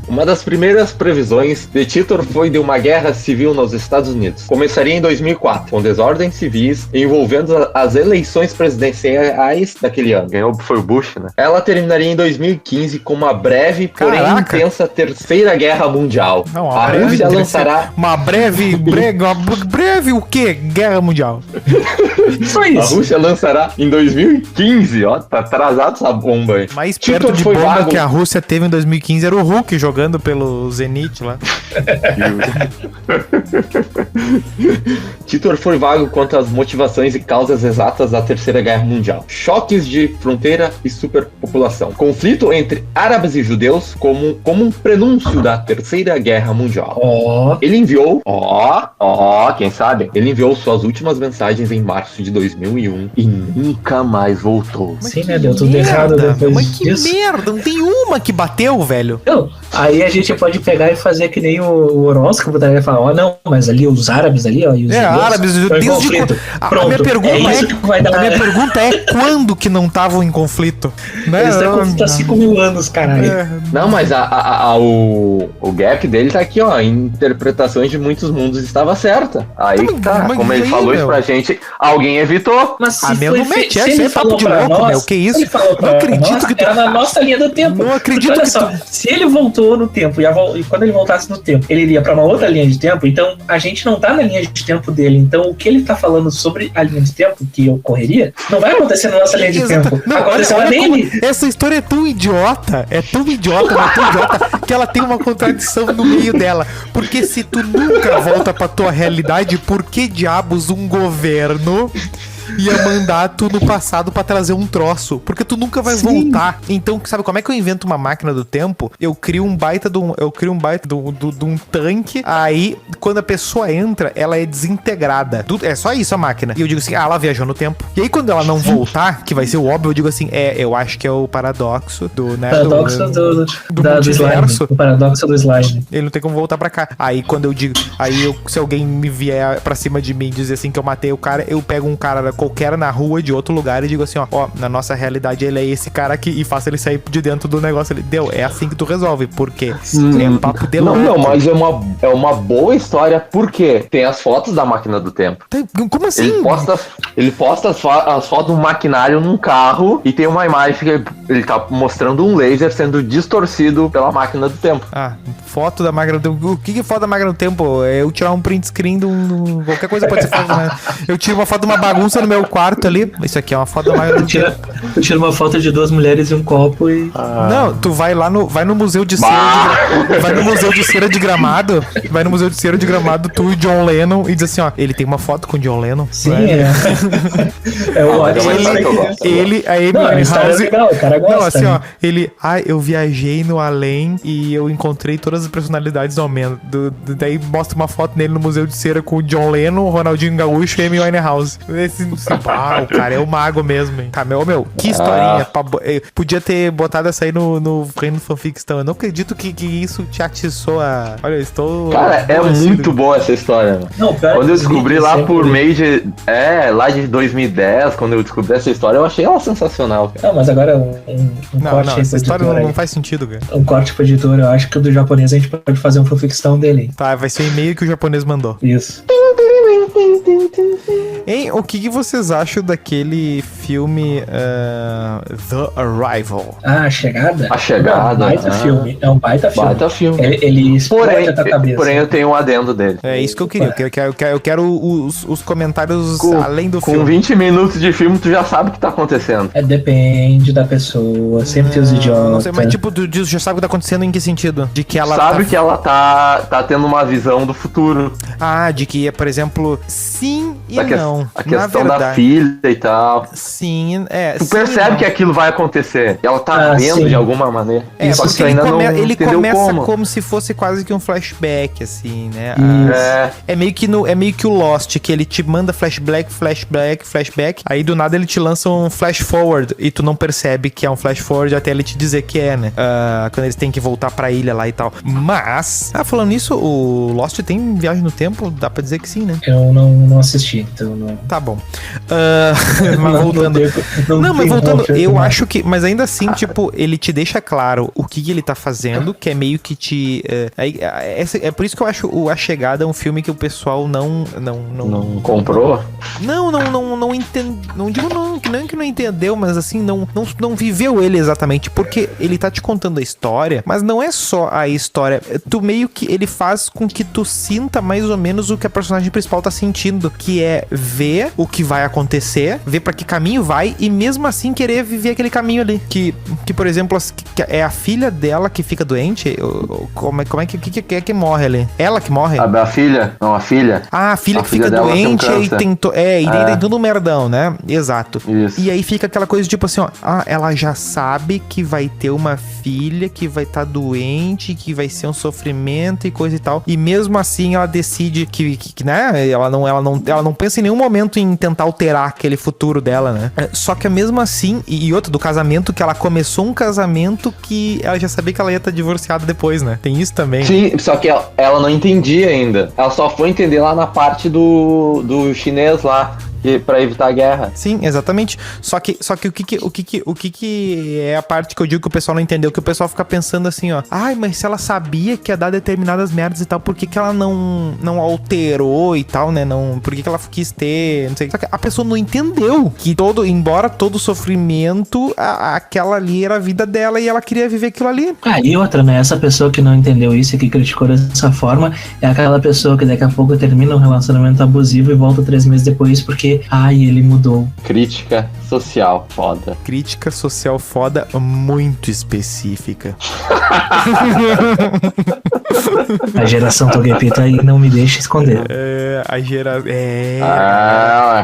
Uma das primeiras previsões de Titor foi de uma guerra civil nos Estados Unidos. Começaria em 2004, com desordens civis envolvendo as eleições presidenciais daquele ano. Ganhou foi o Bush, né? Ela terminaria em 2015 com uma breve, porém intensa terceira guerra mundial. A Rússia lançará... Uma breve o quê? Guerra mundial. Só isso. A Rússia lançará em 2015, ó, tá atrasado essa bomba aí. Mais perto de bomba jogo que a Rússia teve em 2015 era o Hulk jogando pelo Zenit lá. Titor foi vago quanto às motivações e causas exatas da Terceira Guerra Mundial. Choques de fronteira e superpopulação. Conflito entre árabes e judeus como um prenúncio da Terceira Guerra Mundial. Ele enviou, quem sabe? Ele enviou suas últimas mensagens em março de 2001 e nunca mais voltou. Sim, né? Deu tudo errado depois Mas que disso. merda, não tem uma que bateu, velho. Não, aí a gente pode pegar e fazer que nem o horóscopo, daí vai falar, não, mas ali os árabes ali, ó, e os árabes, Deus de... A minha pergunta é quando que não estavam em conflito? Né? Eles estão em conflito há 5 mil anos, caralho. Não, mas o gap dele tá aqui, ó, em interpretações de muitos mundos estava certa. Aí tá, como ele falou isso pra gente, alguém evitou. Mas se meu não mete, é papo de louco, meu, que isso? Não acredito que era na nossa linha do tempo. Não acredito olha só, se ele voltou no tempo e quando ele voltasse no tempo, ele iria pra uma outra linha de tempo, então a gente não tá na linha de tempo dele, então o que ele tá falando sobre a linha de tempo que ocorreria, não vai acontecer na nossa linha de tempo. Não, aconteceu nele. Essa história é tão idiota, que ela tem uma contradição no meio dela, porque se tu nunca volta pra tua realidade, por que diabos um governo ia mandar tu no passado pra trazer um troço? Porque tu nunca vai voltar. Então, sabe como é que eu invento uma máquina do tempo? Eu crio um baita de um tanque. Aí, quando a pessoa entra, ela é desintegrada. É só isso a máquina. E eu digo assim, ela viajou no tempo. E aí, quando ela não voltar, que vai ser o óbvio, eu digo assim, eu acho que é o paradoxo do, né? Paradoxo do multiverso. O paradoxo do slime. Ele não tem como voltar pra cá. Aí, quando eu digo, se alguém me vier pra cima de mim e dizer assim que eu matei o cara, eu pego um cara qualquer na rua de outro lugar e digo assim, ó, na nossa realidade ele é esse cara aqui e faço ele sair de dentro do negócio ali. Deu, é assim que tu resolve, porque é papo de louco. Não, mas é uma boa história, porque tem as fotos da máquina do tempo. Como assim? Ele posta as fotos do maquinário num carro e tem uma imagem que ele tá mostrando um laser sendo distorcido pela máquina do tempo. Foto da máquina do tempo. O que é foto da máquina do tempo? É eu tirar um print screen de qualquer coisa pode ser foto, né? Eu tiro uma foto de uma bagunça no meu quarto ali. Isso aqui é uma foto da máquina do tempo. Tu tira uma foto de 2 mulheres e um copo e... Não, tu vai lá no museu de cera vai no museu de cera de Gramado, tu e John Lennon e diz assim, ó, ele tem uma foto com o John Lennon. Sim, é o ele, a Amy Winehouse. Legal, o cara gosta. Não, assim, ó, ele, eu viajei no além e eu encontrei todas as personalidades do momento. Daí mostra uma foto nele no museu de cera com o John Lennon, Ronaldinho Gaúcho e Amy Winehouse. O cara é o mago mesmo, hein? Tá, meu, que historinha. Podia ter botado essa aí no Reino Fanficção. Eu não acredito que isso te atiçou a... Olha, eu estou... Cara, é muito boa essa história, mano. Não, quando eu descobri lá por meio de... lá de 2010, quando eu descobri essa história, eu achei ela sensacional, cara. Não, mas agora corte... Não, essa história não faz sentido, cara. Um corte pro editor, eu acho que o do japonês a gente pode fazer um fanficção dele. Tá, vai ser o e-mail que o japonês mandou. Isso. Hein, o que vocês acham daquele filme The Arrival? A Chegada? A Chegada. É um baita filme. É um baita filme. Ele explode a tua cabeça. Porém, eu tenho um adendo dele. É isso que eu queria. Eu quero os comentários além do filme. Com 20 minutos de filme, tu já sabe o que tá acontecendo. Depende da pessoa. Sempre tem os idiotas. Não sei, mas tipo, tu já sabe o que tá acontecendo em que sentido? De que ela sabe que ela tá tendo uma visão do futuro. De que, por exemplo, sim e não. A questão da filha e tal. Sim, tu percebe que aquilo vai acontecer. Ela tá vendo de alguma maneira. Só que ele começa como se fosse quase que um flashback, assim, né? É meio que o Lost, que ele te manda flashback. Aí do nada ele te lança um flash forward e tu não percebe que é um flash forward até ele te dizer que é, né? Quando eles têm que voltar pra ilha lá e tal. Mas, falando nisso, o Lost tem viagem no tempo? Dá pra dizer que sim, né? Eu não assisti, então não... Tá bom. Mas voltando... Mas voltando, eu acho que... Mas ainda assim, tipo, ele te deixa claro o que ele tá fazendo, que é meio que te... É por isso que eu acho A Chegada um filme que o pessoal não comprou? Não entendeu. Não digo que não entendeu, mas assim, não viveu ele exatamente. Porque ele tá te contando a história, mas não é só a história. Tu meio que... Ele faz com que tu sinta mais ou menos o que a personagem principal tá sentindo. repetindo, que é ver o que vai acontecer, ver pra que caminho vai e mesmo assim querer viver aquele caminho ali. Que por exemplo, que é a filha dela que fica doente. Como é que morre ali? Ela que morre? A filha? Não, a filha. Ah, a filha que fica doente e tem tem tudo um merdão, né? Exato. Isso. E aí fica aquela coisa tipo assim, ó, ela já sabe que vai ter uma filha que vai estar doente, que vai ser um sofrimento e coisa e tal. E mesmo assim ela decide que né, ela não pensa em nenhum momento em tentar alterar aquele futuro dela, né? Só que mesmo assim, e outro do casamento, que ela começou um casamento que ela já sabia que ela ia estar divorciada depois, né? Tem isso também. Sim, só que ela não entendia ainda. Ela só foi entender lá na parte do chinês lá. Pra evitar a guerra. Sim, exatamente. Só que o que é a parte que eu digo que o pessoal não entendeu, que o pessoal fica pensando assim, ó, mas se ela sabia que ia dar determinadas merdas e tal, por que ela não alterou e tal, né? Por que ela quis ter, não sei. Só que a pessoa não entendeu que embora todo sofrimento, aquela ali era a vida dela e ela queria viver aquilo ali. E outra, né? Essa pessoa que não entendeu isso e que criticou dessa forma é aquela pessoa que daqui a pouco termina um relacionamento abusivo e volta 3 meses depois porque ele mudou. Crítica social foda. Crítica social foda muito específica. A geração Togepi aí não me deixa esconder.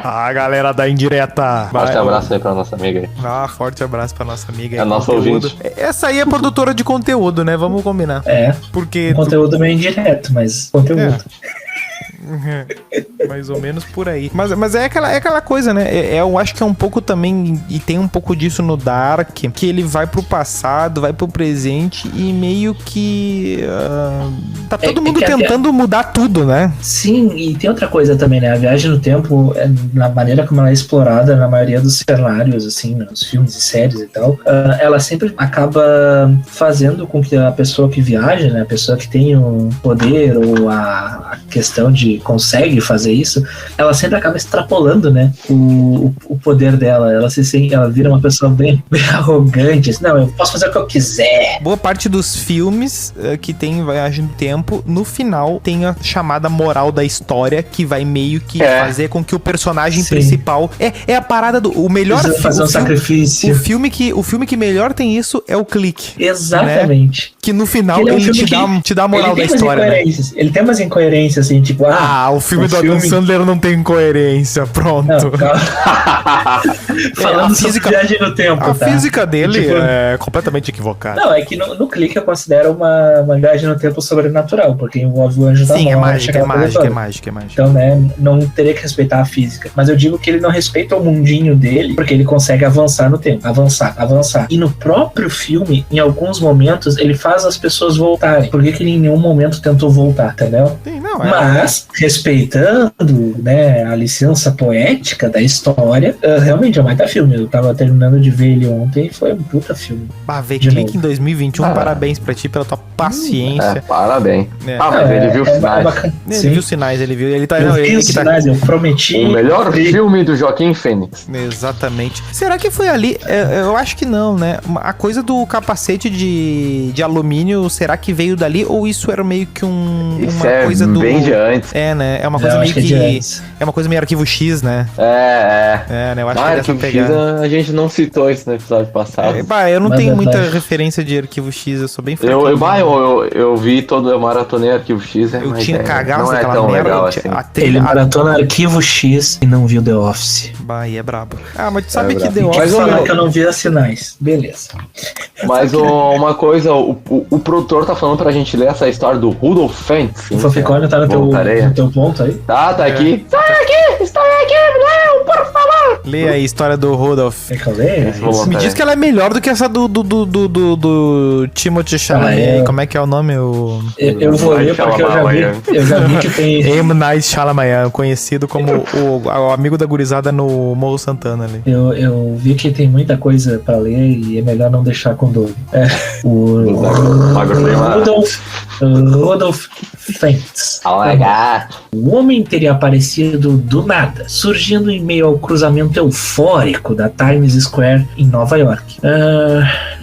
A galera da indireta. Forte abraço aí pra nossa amiga aí. Forte abraço pra nossa amiga aí. É nossa ouvinte. Essa aí é produtora de conteúdo, né? Vamos combinar. Porque conteúdo meio indireto, mas conteúdo. Mais ou menos por aí. Mas é aquela coisa, né? Eu acho que é um pouco também, e tem um pouco disso no Dark, que ele vai pro passado, vai pro presente e meio que tá todo mundo tentando mudar tudo, né? Sim, e tem outra coisa também, né? A viagem no tempo, na maneira como ela é explorada na maioria dos cenários, assim, nos filmes e séries e tal, ela sempre acaba fazendo com que a pessoa que viaja, né? A pessoa que tem o poder ou a questão de consegue fazer isso, ela sempre acaba extrapolando, né, o poder dela. Ela vira uma pessoa bem arrogante, assim, não, eu posso fazer o que eu quiser. Boa parte dos filmes que tem viagem no tempo, no final tem a chamada moral da história, que vai meio que fazer com que o personagem principal é a parada do o melhor filme, fazer um sacrifício. O filme que melhor tem isso é o Clique. Exatamente. Né? Que no final ele te dá a moral da história, né? Ele tem umas incoerências assim, tipo, o filme do Adam Sandler não tem coerência, pronto. Falando sobre viagem no tempo, a física dele é completamente equivocada. Não, é que no Clique eu considero uma viagem no tempo sobrenatural, porque envolve o anjo da morte. Sim, é mágica. Então, né, não teria que respeitar a física. Mas eu digo que ele não respeita o mundinho dele, porque ele consegue avançar no tempo. Avançar. E no próprio filme, em alguns momentos, ele faz as pessoas voltarem. Por que ele em nenhum momento tentou voltar, entendeu? Sim, Mas, respeitando, né, a licença poética da história, realmente é um baita filme. Eu tava terminando de ver ele ontem e foi um puta filme. Ver Clique em 2021, parabéns pra ti pela tua paciência. Parabéns. Mas ele viu sinais. Ele viu sinais, ele viu. Eu prometi. O melhor filme do Joaquim Fênix. Exatamente. Será que foi ali? Eu acho que não, né? A coisa do capacete de alumínio, será que veio dali? Ou isso era meio que uma coisa do... bem de antes. Né? É uma coisa meio que... É uma coisa meio Arquivo X, né? né? Eu acho que Arquivo X a gente não citou isso no episódio passado. Eu não tenho muita referência de Arquivo X, eu sou bem fraco. Eu vi eu maratonei Arquivo X. Eu tinha cagado não é tão legal assim. Ele maratona Arquivo X e não viu The Office. É brabo. Mas tu sabe que The Office... Mas falar que eu não vi as sinais. Beleza. Mas uma coisa, o produtor tá falando pra gente ler essa história do Rudolf Fentz. O Fanficônio tá no teu ponto aí? Tá aqui. Estou aqui, não, por favor. Lê aí a história do Rudolf. Me diz que ela é melhor do que essa do Timothée Chalamet. Como é que é o nome? Eu vou ler porque eu já vi que tem... M. Night Shyamalan, conhecido como o amigo da gurizada no Morro Santana ali. Eu vi que tem muita coisa pra ler e é melhor não deixar com dor. Rudolf Fentz. O homem teria aparecido do nada, surgindo em meio ao cruzamento eufórico da Times Square em Nova York.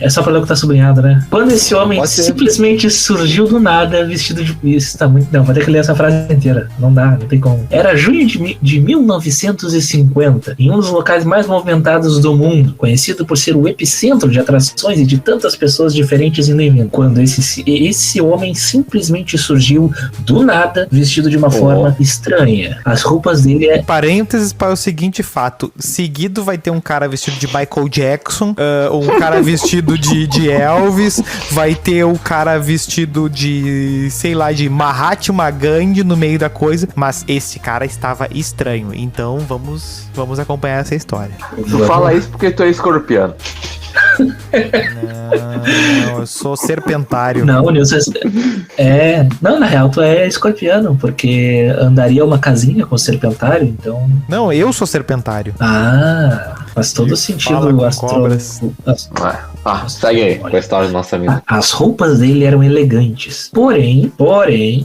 É só pra ler o que tá sublinhado, né? Quando esse homem simplesmente surgiu do nada, vestido de... Isso tá muito... Não, vou ter que ler essa frase inteira. Não dá, não tem como. Era junho de 1950, em um dos locais mais movimentados do mundo, conhecido por ser o epicentro de atrações e de tantas pessoas diferentes indo e vindo. Quando esse homem simplesmente surgiu do nada, vestido de uma forma estranha. As roupas dele Parênteses para o seguinte fato. Seguido vai ter um cara vestido de Michael Jackson, um cara vestido de Elvis, vai ter o cara vestido de, sei lá, de Mahatma Gandhi no meio da coisa, mas esse cara estava estranho. Então vamos acompanhar essa história. Tu fala isso porque tu é escorpiano. Não, eu sou serpentário. Não, Nilson. Não, na real tu é escorpiano, porque andaria uma casinha com serpentário, então. Não, eu sou serpentário. Faz todo sentido. Segue aí com a história do nosso amigo. As roupas dele eram elegantes, porém,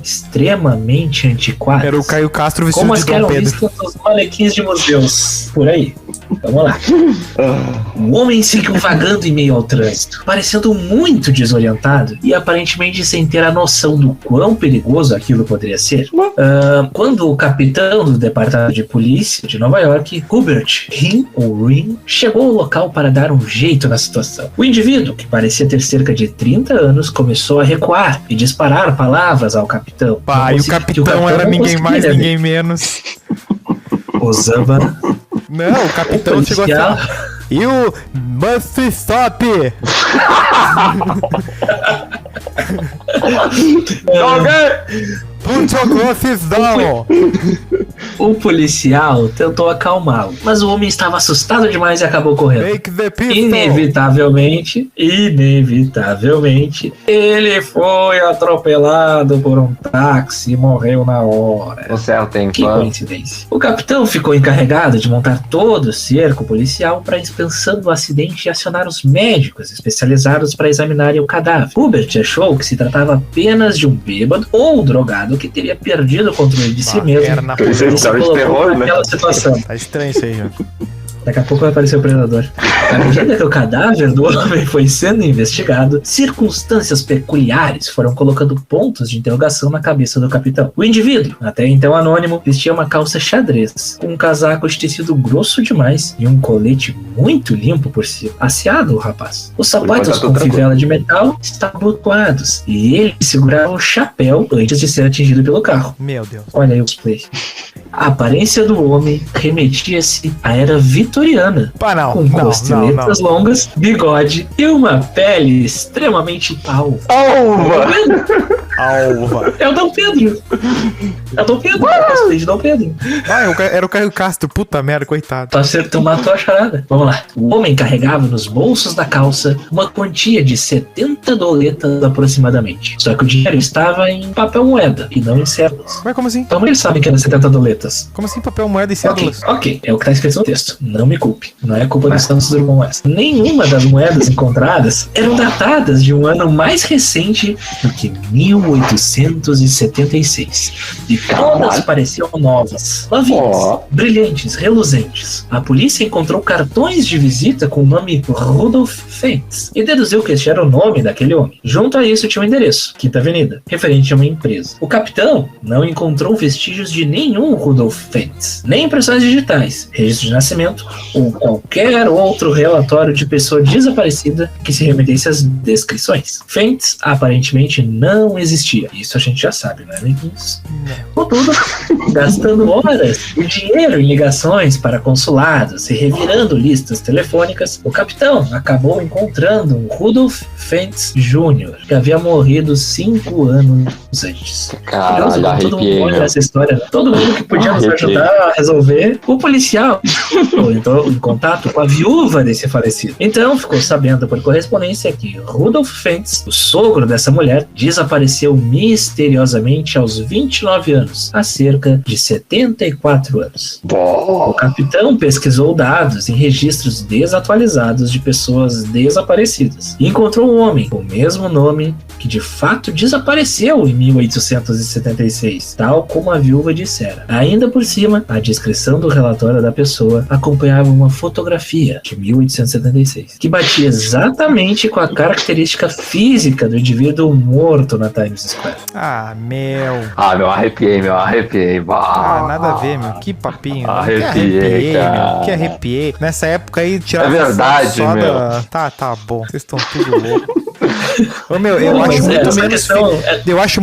extremamente antiquadas. Era o Caio Castro vestido como de as que Dom eram Pedro. vistas nos manequins de museus. Por aí. Vamos lá. O homem seguiu vagando em meio ao trânsito, parecendo muito desorientado e aparentemente sem ter a noção do quão perigoso aquilo poderia ser. Quando o capitão do departamento de polícia de Nova York, Hubert Ring, chegou ao local para dar um jeito na situação. O indivíduo, que parecia ter cerca de 30 anos, começou a recuar e disparar palavras ao capitão. E o capitão era ninguém mais, ninguém menos. Osama. Não, o capitão chegou a falar. You must stop! Put your glasses down! O policial tentou acalmá-lo, mas o homem estava assustado demais e acabou correndo. Make the pistol. Inevitavelmente, ele foi atropelado por um táxi e morreu na hora. O céu tem que coincidência. O capitão ficou encarregado de montar todo o cerco policial para a inspeção do acidente e acionar os médicos especializados para examinarem o cadáver. Hubert achou que se tratava apenas de um bêbado ou drogado que teria perdido o controle de si mesmo. Era na posição de terror, né? Situação. Tá estranho isso aí, ó. Daqui a pouco vai aparecer o predador. À medida que o cadáver do homem foi sendo investigado, circunstâncias peculiares foram colocando pontos de interrogação na cabeça do capitão. O indivíduo, até então anônimo, vestia uma calça xadrez, com um casaco de tecido grosso demais e um colete muito limpo por cima. Asseado, o rapaz. Os sapatos com fivela de metal estavam abotoados e ele segurava o chapéu antes de ser atingido pelo carro. Meu Deus. Olha aí o display. A aparência do homem remetia-se à era vitoriana, com costeletas longas, bigode e uma pele extremamente alva. Alva. É o Dom Pedro. É o Dom Pedro. É o cosplay de Dom Pedro. Era o Caio Castro. Puta merda, coitado. Tu matou a charada. Vamos lá. O homem carregava nos bolsos da calça uma quantia de 70 doletas aproximadamente. Só que o dinheiro estava em papel moeda e não em cédulas. Mas como assim? Como eles sabem que era 70 doletas? Como assim papel moeda e cédulas? Ok, é o que está escrito no texto. Não me culpe. Não é culpa dos Santos Drummond essa. Nenhuma das moedas encontradas eram datadas de um ano mais recente do que 1876. E todas pareciam novas, novinhas, brilhantes, reluzentes. A polícia encontrou cartões de visita com o nome Rudolf Fentz e deduziu que este era o nome daquele homem. Junto a isso tinha um endereço, Quinta Avenida, referente a uma empresa. O capitão não encontrou vestígios de nenhum Rudolf Fentz, nem impressões digitais, registro de nascimento ou qualquer outro relatório de pessoa desaparecida que se remetesse às descrições. Fentz aparentemente não existia. Isso a gente já sabe, não é, amiguinhos? Contudo, gastando horas e dinheiro em ligações para consulados e revirando listas telefônicas, o capitão acabou encontrando um Rudolf Fentz Jr., que havia morrido 5 anos antes. Caralho, todo mundo olha essa história, né? Todo mundo que podia nos ajudar a resolver. O policial entrou em contato com a viúva desse falecido. Então ficou sabendo por correspondência que Rudolf Fentz, o sogro dessa mulher, desapareceu misteriosamente aos 29 anos, há cerca de 74 anos. O capitão pesquisou dados em registros desatualizados de pessoas desaparecidas e encontrou um homem com o mesmo nome que de fato desapareceu em 1876, tal como a viúva dissera. Ainda por cima, a descrição do relatório da pessoa acompanhava acompanhava uma fotografia de 1876, que batia exatamente com a característica física do indivíduo morto na Times Square. Meu, arrepiei. Nada a ver, meu. Que papinho. Arrepiei, cara. Que arrepiei. Nessa época aí, tirar É verdade, só meu. Tá bom. Vocês estão tudo loucos. Ô, meu, eu acho muito menos. Eu acho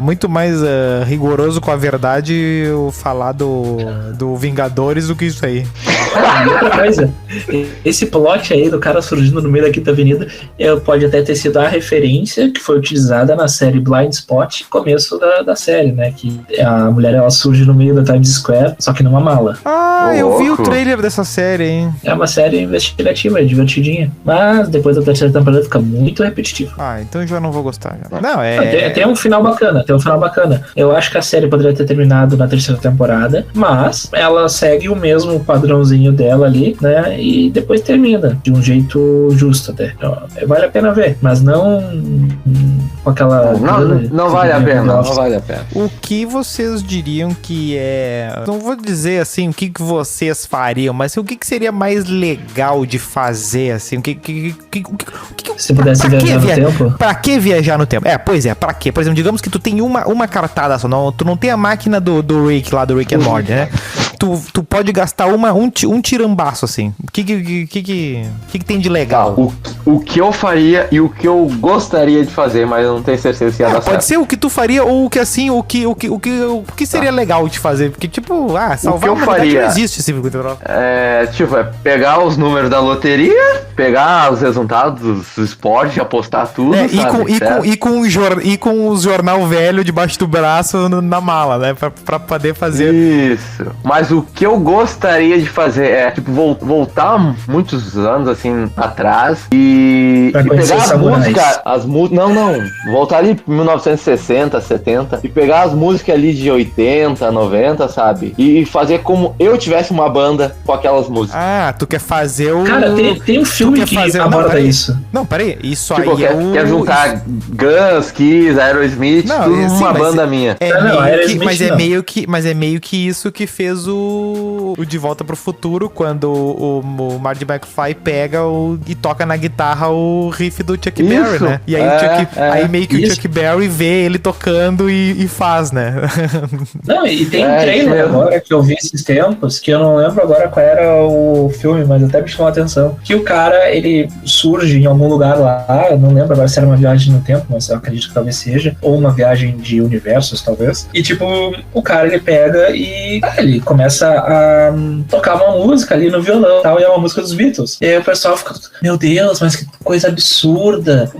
muito mais rigoroso com a verdade eu falar do Vingadores do que isso aí. E outra coisa, esse plot aí do cara surgindo no meio da Quinta Avenida pode até ter sido a referência que foi utilizada na série Blind Spot, começo da série, né? Que a mulher ela surge no meio da Times Square, só que numa mala. Eu vi o trailer dessa série, hein? É uma série investigativa, é divertidinha. Mas depois da terceira temporada fica muito repetitivo. Então eu já não vou gostar. Já. Não, Tem um final bacana, Eu acho que a série poderia ter terminado na terceira temporada, mas ela segue o mesmo padrãozinho dela ali, né? E depois termina de um jeito justo até. Então, vale a pena ver, mas não com aquela... Não vale a pena, não vale a pena. O que vocês diriam que é... Não vou dizer assim o que vocês fariam, mas o que seria mais legal de fazer, assim? Se pudesse viajar no tempo? Pra que viajar no tempo? Pois é, pra quê? Por exemplo, digamos que tu tem uma cartada só, tu não tem a máquina do Rick lá, do Rick and Morty, né? Tu pode gastar um tirambaço, assim. O que tem de legal? O que eu faria e o que eu gostaria de fazer, mas eu não tenho certeza se ia dar certo. Pode ser o que tu faria ou o que assim, o que seria legal de fazer. Porque, tipo, salvar a humanidade não existe esse pegar os números da loteria, pegar os resultados do esporte, apostar tudo, e com o jornal velho debaixo do braço na mala, né? Pra poder fazer. Isso. Mas o que eu gostaria de fazer é, tipo, voltar muitos anos, assim, atrás e pegar as músicas... Não. Voltar ali em 1960, 70 e pegar as músicas ali de 80, 90, sabe? E fazer como eu tivesse uma banda com aquelas músicas. Tu quer fazer o... Cara, tem um filme que aborda isso. Não, peraí. Isso tipo, aí quer juntar Guns, Kiss, Aerosmith, tudo numa banda minha. Mas é meio que isso que fez o De Volta pro Futuro, quando o Marty McFly pega e toca na guitarra o riff do Chuck Berry, né? E aí, aí meio que o Chuck Berry vê ele tocando e faz, né? Não, e tem um trailer agora que eu vi esses tempos, que eu não lembro agora qual era o filme, mas até me chamou a atenção, que o cara, ele surge em algum lugar lá, eu não lembro agora se era uma viagem no tempo, mas eu acredito que talvez seja, ou uma viagem de universos, talvez, e tipo, o cara, ele pega e ele começa a tocar uma música ali no violão, tal, e é uma música dos Beatles. E aí o pessoal fica, meu Deus, mas que coisa absurda,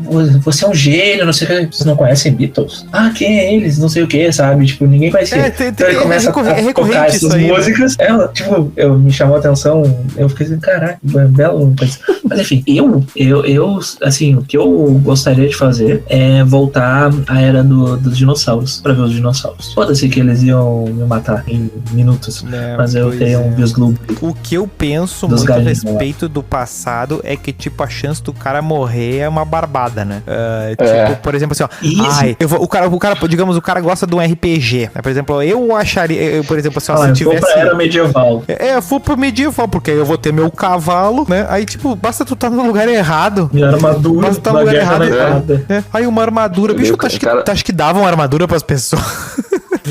você é um gênio, não sei o que, vocês não conhecem Beatles? Quem é eles? Não sei o que, sabe? Tipo, ninguém conhecia. Então ele começa a tocar essas músicas, tipo, me chamou a atenção, eu fiquei assim, caraca, belo coisa. Mas enfim, eu assim, o que eu gostaria de fazer é voltar à era dos dinossauros, pra ver os dinossauros. Foda-se que eles iam me matar em minutos, mas eu tenho um vislumbre. O que eu penso muito a respeito do passado é que, tipo, a chance do cara morrer é uma barbada, né? Tipo, por exemplo, assim, ó. O cara, digamos, o cara gosta de um RPG. Né? Por exemplo, eu acharia, por exemplo, assim, ó, se eu tivesse... Eu vou pra era medieval. Eu vou pro medieval, porque aí eu vou ter meu cavalo, né? Aí, tipo, basta tu estar no lugar errado. Minha armadura. Basta tu tá no lugar errado. Aí uma armadura. Bicho, tu acha que dava uma armadura pras pessoas?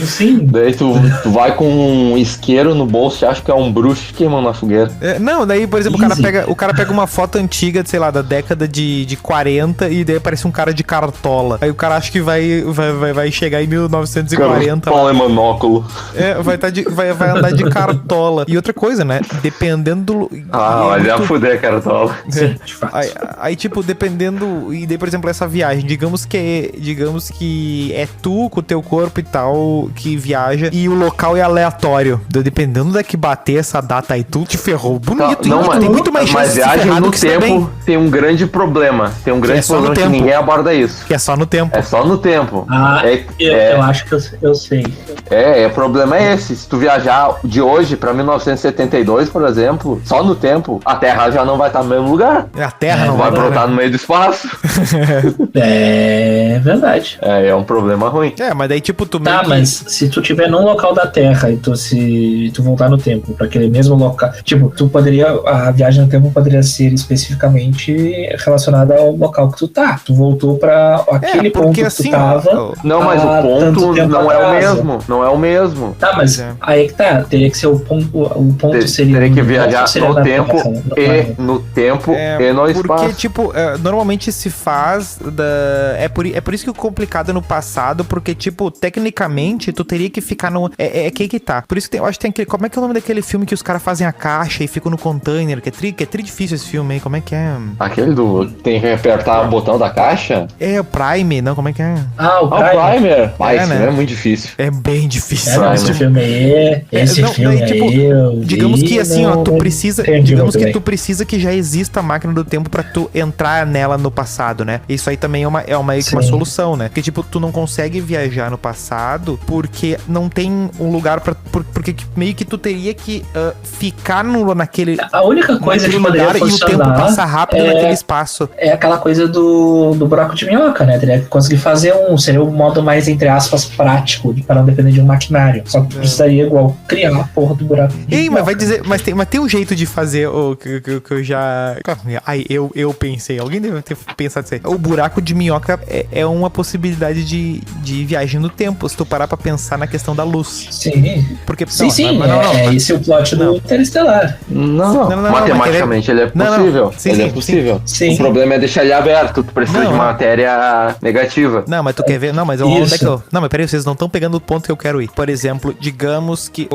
Sim. Daí tu vai com um isqueiro no bolso e acha que é um bruxo queimando na fogueira. Não, daí, por exemplo, o cara pega uma foto antiga, sei lá, da década de 40 e daí aparece um cara de cartola. Aí o cara acha que vai chegar em 1940. Pão é monóculo. Vai andar de cartola. E outra coisa, né? Dependendo do... mas ia fuder cartola. Sim, de fato. Aí, tipo, dependendo... E daí, por exemplo, essa viagem, digamos que é tu com o teu corpo e tal que viaja e o local é aleatório. Dependendo da que bater essa data aí, tu te ferrou. Bonito, tem muito mais chance de se ferrar do que tempo tem um grande problema. Tem um grande problema que ninguém aborda isso. Que é só no tempo. É só no tempo. Eu acho que eu sei. O problema é esse. Se tu viajar de hoje pra 1972, por exemplo, só no tempo, a Terra já não vai estar no mesmo lugar. A Terra não vai brotar no meio do espaço. É verdade. É um problema ruim. Mas daí, tipo, tu mas mas se tu tiver num local da Terra e tu voltar no tempo pra aquele mesmo local, tipo, a viagem no tempo poderia ser especificamente relacionada ao local que tu tá. Tu voltou pra aquele ponto que assim, tu tava. Não, mas o ponto não é o mesmo. Não é o mesmo. Tá, mas aí que tá. Teria que ser o ponto seria... Teria que viajar no tempo e no espaço. Porque, tipo, normalmente se faz é por isso que o complicado é no passado, porque, tipo, tecnicamente, tu teria que ficar no... É que tá. Por isso que eu acho que tem aquele... Como é que é o nome daquele filme que os caras fazem a caixa e ficam no container? Que é tri difícil esse filme aí. Como é que é? Aquele tem que apertar o botão da caixa? É, o Prime, não? Como é que é? Ah, o Primer. Esse filme é muito difícil. É bem difícil. Esse filme aí... digamos que assim, ó, tu precisa... Digamos que tu precisa que já exista a máquina do tempo pra tu entrar nela no passado, né? Isso aí também é uma solução, né? Porque, tipo, tu não consegue viajar no passado porque não tem um lugar pra... Porque meio que tu teria que ficar naquele... A única coisa que poderia funcionar... E o tempo passa rápido naquele espaço. É aquela coisa do buraco de minhoca, né? Teria que conseguir fazer seria um modo mais, entre aspas, prático, para não depender de um maquinário. Só que precisaria igual criar a porra do buraco de minhoca. Mas vai dizer... Mas tem um jeito de fazer o que eu já... Eu pensei. Alguém deve ter pensado isso aí. O buraco de minhoca é uma possibilidade de viagem no tempo, se tu parar pra pensar na questão da luz. Sim. Porque, esse é o plot do Interestelar. Não, matematicamente ele é possível. Ele é possível. Sim. O problema é deixar ele aberto. Tu precisa de matéria negativa. Não, mas tu quer ver? Não, mas onde é que eu... Não, mas peraí, vocês não estão pegando o ponto que eu quero ir. Por exemplo, digamos que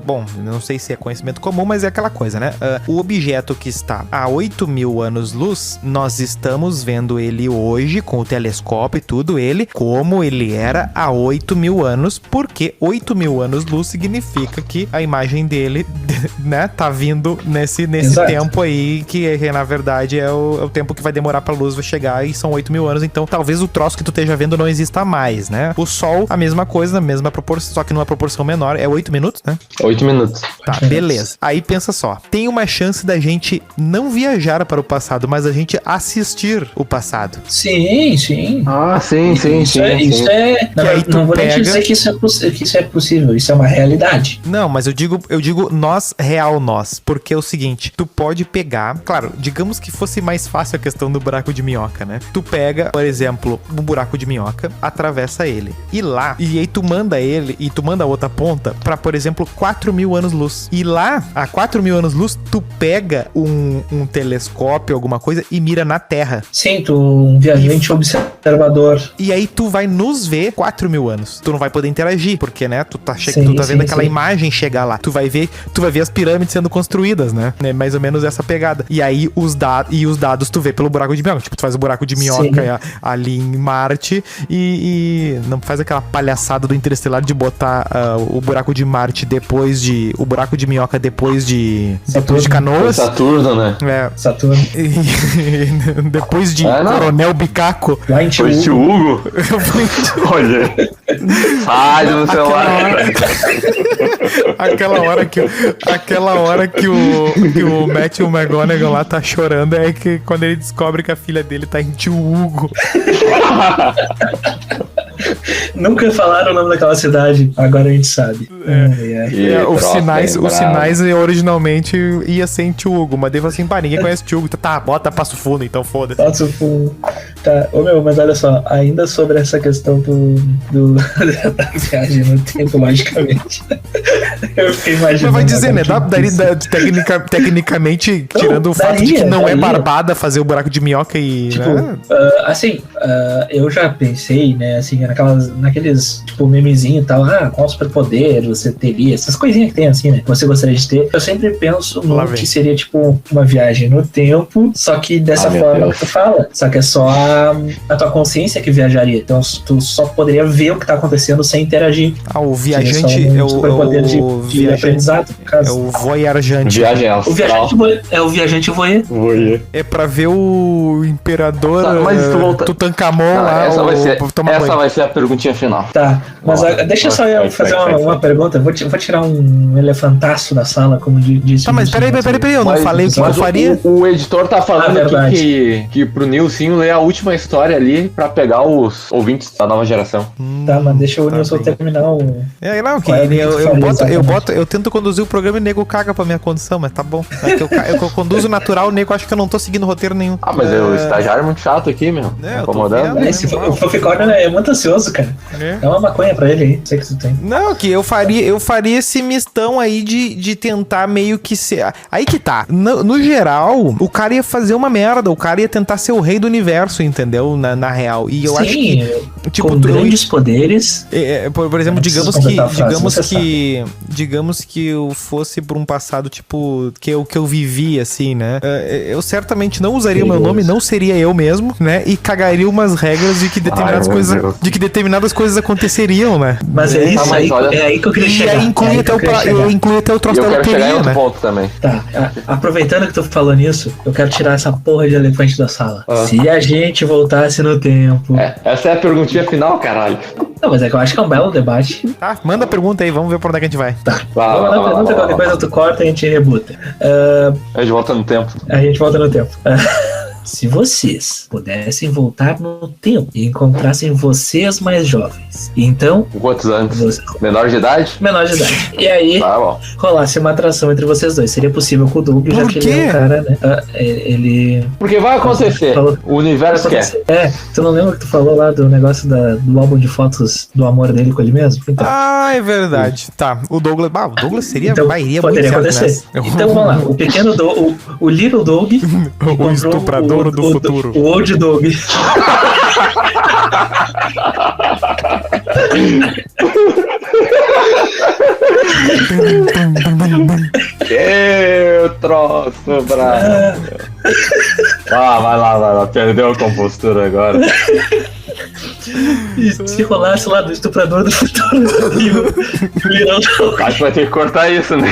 bom, não sei se é conhecimento comum, mas é aquela coisa, né? O objeto que está a 8.000 anos-luz, nós estamos vendo ele hoje com o telescópio e tudo, como ele era há 8.000 anos, porque 8.000 anos-luz significa que a imagem dele, né, tá vindo nesse tempo aí, que na verdade é o tempo que vai demorar pra luz chegar, e são 8.000 anos, então talvez o troço que tu esteja vendo não exista mais, né? O Sol, a mesma coisa, na mesma proporção, só que numa proporção menor, é 8 minutos, né? 8 minutos. Tá, beleza. Aí pensa só, tem uma chance da gente não viajar para o passado, mas a gente assistir o passado. Sim. Sim. Não vou nem dizer que isso é possível, isso é uma realidade. Não, mas eu digo nós, porque é o seguinte, tu pode pegar, claro, digamos que fosse mais fácil a questão do buraco de minhoca, né? Tu pega, por exemplo, um buraco de minhoca, atravessa ele, e aí tu manda ele, e tu manda a outra ponta pra, por exemplo, 4.000 anos-luz. E lá, a 4.000 anos-luz, tu pega um telescópio, alguma coisa, e mira na Terra. Sim, um viajante observador. E aí tu vai nos ver 4.000 anos. Tu não vai poder interagir, porque, né, tu tá vendo aquela imagem chegar lá. Tu vai ver as pirâmides sendo construídas, né? É mais ou menos essa pegada. E aí os dados tu vê pelo buraco de minhoca. Tipo, tu faz o buraco de minhoca ali em Marte e não faz aquela palhaçada do Interestelar de botar o buraco de Marte depois de... O buraco de minhoca depois de Canoas. Saturno, né? Saturno. Depois de Coronel Bicaco. Lá em Tio Hugo. Olha. Sai do celular. Aquela hora que o Matthew McConaughey lá tá chorando é que quando ele descobre que a filha dele tá em Tio Hugo. Nunca falaram o nome daquela cidade, agora a gente sabe. Os sinais originalmente ia ser em Tio Hugo, mas daí falou assim, ninguém conhece Tio Hugo. Tá, bota Passo Fundo, então foda-se. Passo Fundo. Tá, mas olha só, ainda sobre essa questão da viagem no tempo, logicamente. Eu fiquei imaginando. Mas vai dizer, né? Tecnicamente, tirando o fato de que não é barbada fazer o buraco de minhoca e... Tipo, né? Eu já pensei, né, assim, naqueles, tipo, memezinho e tal, qual superpoder você teria, essas coisinhas que tem, assim, né, que você gostaria de ter. Eu sempre penso no que seria, tipo, uma viagem no tempo, só que dessa forma que tu fala, só que é só a tua consciência que viajaria, então tu só poderia ver o que tá acontecendo sem interagir. O viajante superpoder de o de aprendizado, no caso. É o voyarjante. O viajante voyeur. É pra ver o imperador Tutankhamon lá. Essa vai ser a perguntinha final. Tá, mas deixa só eu fazer uma pergunta. Vou tirar um elefantaço da sala, como disse. Tá, mas peraí, eu não falei o que eu faria. O editor tá falando aqui que pro Nilson ler a última história ali pra pegar os ouvintes da nova geração. Tá, mas deixa o Nilson terminar o... Eu tento conduzir o programa e o nego caga pra minha condição, mas tá bom. Eu conduzo natural, o nego acha que eu não tô seguindo roteiro nenhum. Ah, mas o estagiário é muito chato aqui, meu. Incomodando. O Foficórnio é muito ansioso, cara. É uma maconha pra ele aí, sei que tu tem. Não, que eu faria esse mistão aí de tentar meio que ser... Aí que tá. No geral, o cara ia fazer uma merda, o cara ia tentar ser o rei do universo, entendeu? Na real. E eu acho que... Tipo, com grandes poderes... Por exemplo, digamos que eu fosse por um passado, tipo, que eu vivi, assim, né? Eu certamente não usaria o meu nome, não seria eu mesmo, né? E cagaria umas regras de que determinadas coisas aconteceriam, né? Mas é isso aí que eu queria chegar. E aí inclui até o troço da loteria, né? Ponto também. Tá, aproveitando que tu falou nisso, eu quero tirar essa porra de elefante da sala. Se a gente voltasse no tempo... Essa é a perguntinha final, caralho. Não, mas é que eu acho que é um belo debate. Tá, manda a pergunta aí, vamos ver por onde é que a gente vai. Tá, vamos lá, pergunta, qualquer coisa tu corta e a gente rebuta. A gente volta no tempo. Se vocês pudessem voltar no tempo e encontrassem vocês mais jovens, então... Quantos anos? Menor de idade? Menor de idade. E aí, rolasse uma atração entre vocês dois. Seria possível com o Doug, já que ele é um cara, né? Ele... Porque vai acontecer. O universo quer. Tu não lembra que tu falou lá do negócio do álbum de fotos do amor dele com ele mesmo? Então, é verdade. Tá, o Douglas seria... Então, poderia acontecer. Então, vamos lá. O pequeno Doug, o Little Doug... o estuprador do futuro. O Old Dog. Que troço, bravo. Vai lá. Perdeu a compostura agora. E se rolasse lá do estuprador do futuro e o Little Dog. Acho que vai ter que cortar isso, né?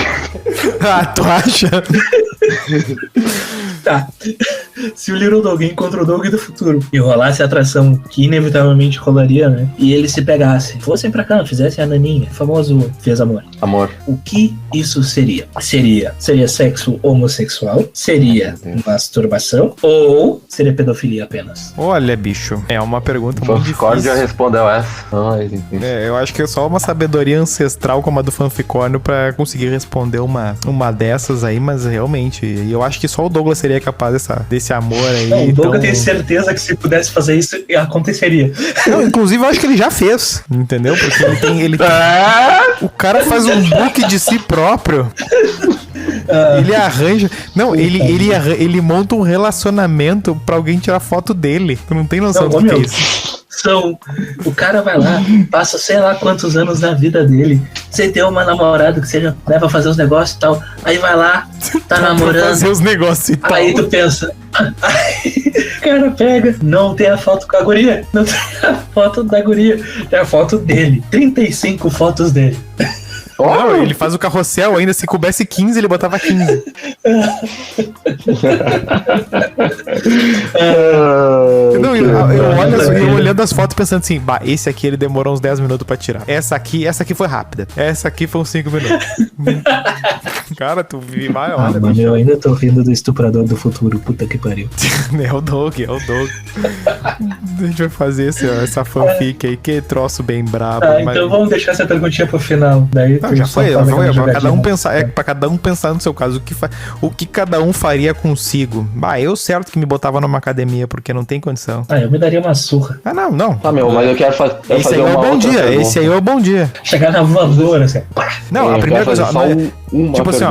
Tu acha? Tá. Se o Little Dog encontra o Dog do futuro e rolasse a atração que inevitavelmente rolaria, né? E eles se pegassem, fossem pra cá, fizessem a naninha, famoso fez amor. O que isso seria? Seria sexo homossexual? Seria masturbação? Ou seria pedofilia apenas? Olha, bicho, é uma pergunta muito difícil. Fanficórnio já respondeu essa. Eu acho que é só uma sabedoria ancestral como a do Fanficórnio pra conseguir responder uma dessas aí, mas realmente, eu acho que só o Douglas seria capaz desse amor aí. Não, o Douglas tem certeza que se pudesse fazer isso, aconteceria. Não, inclusive eu acho que ele já fez, entendeu? Porque ele tem o cara faz um book de si próprio. Ele arranja... Não, ele monta um relacionamento pra alguém tirar foto dele. Tu não tem noção do que é isso. O cara vai lá, passa sei lá quantos anos na vida dele, sem ter uma namorada que seja, né, pra fazer os negócios e tal. Aí vai lá, tá namorando. Fazer os negócios e tal. Aí tu pensa, aí o cara pega, não tem a foto com a guria, não tem a foto da guria, tem a foto dele, 35 fotos dele. Não, ele faz o carrossel ainda, se coubesse 15, ele botava 15. Não, eu olhando as fotos pensando assim, esse aqui ele demorou uns 10 minutos pra tirar. Essa aqui foi rápida. Essa aqui foi uns 5 minutos. Cara, tu vive mais, olha. Mano, eu ainda tô rindo do estuprador do futuro, puta que pariu. É o Doug. A gente vai fazer essa fanfic aí, que troço bem brabo. Então vamos deixar essa perguntinha pro final. Daí não, já foi, pra cada um pensar no seu caso, o que cada um faria consigo. Eu certo que me botava numa academia, porque não tem condição. Eu me daria uma surra. Não. Tá, meu, mas eu quero fazer esse aí é o bom dia, esse aí é o bom dia. Chegar na voadora, assim. Não, a primeira coisa... Tipo assim,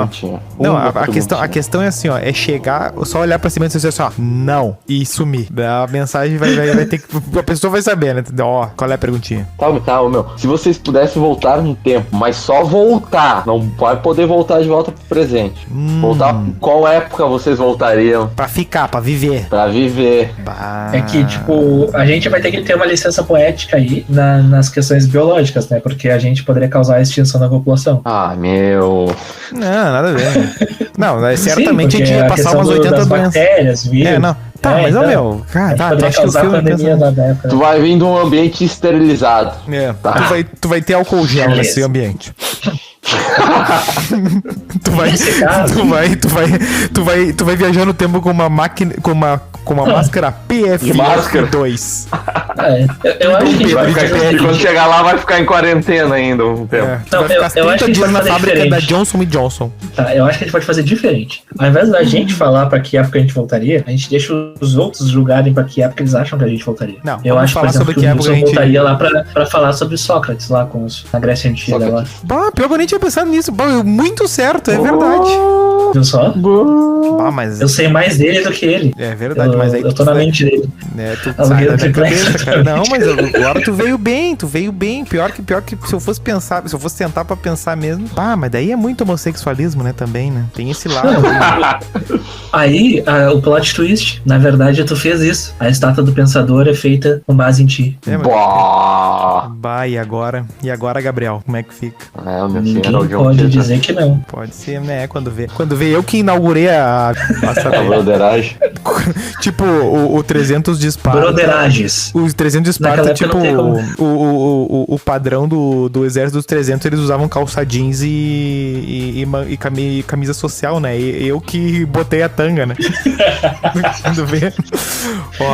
não, a questão é assim, é chegar, só olhar pra cima e dizer assim, não, e sumir. A mensagem vai ter que... A pessoa vai saber, né? Qual é a perguntinha? Tá, meu. Se vocês pudessem voltar no tempo, mas só voltar, não vai poder voltar de volta pro presente. Voltar, qual época vocês voltariam? Pra ficar, pra viver. Pra viver. É que, tipo, tipo, a gente vai ter que ter uma licença poética aí nas questões biológicas, né? Porque a gente poderia causar a extinção da população. Ah, meu... Não, nada a ver. Não, certamente sim, a gente ia passar umas 80 doenças. Bactérias, vírus. Não. Tá, mas então, meu, cara, poderia causar pandemia da época. Tu vai vir de um ambiente esterilizado. Tá. Tu vai ter álcool gel nesse ambiente. Tu vai viajar no tempo com uma máquina, com uma máscara PFF2. Eu acho que e quando chegar lá vai ficar em quarentena ainda um tempo. Vai ficar 30 dias na fábrica da Johnson & Johnson. Tá, eu acho que a gente pode fazer diferente. Ao invés da gente falar pra que época a gente voltaria, a gente deixa os outros julgarem pra que época eles acham que a gente voltaria. Não, eu acho, por exemplo, sobre que época a gente voltaria lá pra falar sobre Sócrates lá na Grécia Antiga lá. Pior que eu nem tinha pensado nisso. Muito certo, é verdade. Viu só? Mas... Eu sei mais dele do que ele. É verdade, mas aí eu tô na mente dele. Tu sai da minha cabeça, cara. Não, mas agora tu veio bem. Pior que se eu fosse tentar pra pensar mesmo. Mas daí é muito homossexualismo, né, também, né? Tem esse lado. Aí, o plot twist, na verdade, tu fez isso. A estátua do pensador é feita com base em ti. E agora? E agora, Gabriel? Como é que fica? Ninguém pode dizer que não. Pode ser, né? Quando vê eu que inaugurei a broderagem. Tipo, o 300 de Esparta. Broderagens. Os 300 de Esparta, tipo, o padrão do exército dos 300, eles usavam calça jeans e camisa social, né? E eu que botei a tanga, né? Quando vê.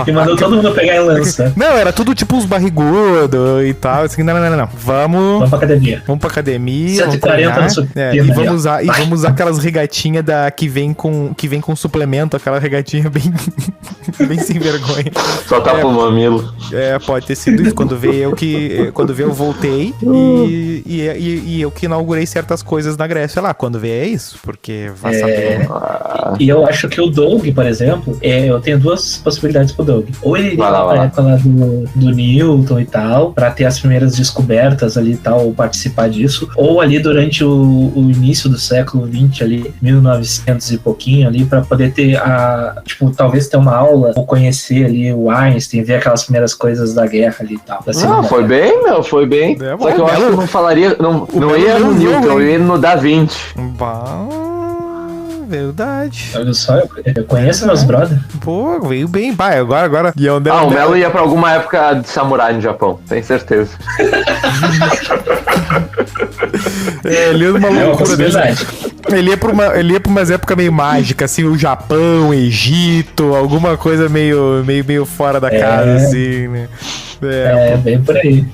E mandou todo mundo pegar em lança. Não, era tudo tipo uns barrigudos e tal. Assim, não. Vamos pra academia. 140 no supino. E vamos usar aquelas regatinhas que vem com suplemento, aquela regatinha bem sem vergonha. Só tapa o mamilo. Pode ter sido isso. Quando veio eu voltei e eu que inaugurei certas coisas na Grécia lá. Quando veio é isso, porque vai saber. E eu acho que o Doug, por exemplo, eu tenho duas possibilidades pro Doug. Ou ele iria lá pra época lá do Newton e tal, pra ter as primeiras descobertas ali e tal, ou participar disso. Ou ali durante o início do século XX ali, 1900 e pouquinho ali, pra poder ter talvez ter uma aula, ou conhecer ali o Einstein, ver aquelas primeiras coisas da guerra ali e tal. Foi bem. Só que eu acho que não falaria, não ia no Newton, eu ia no Da Vinci. Verdade. Olha só, eu conheço meus brothers. Pô, veio bem. Agora. E o Melo ia pra alguma época de samurai no Japão, tenho certeza. Ele ia numa loucura dele. Ele ia pra umas épocas meio mágicas, assim, o Japão, Egito, alguma coisa meio fora da casa, assim, né? Bem por aí.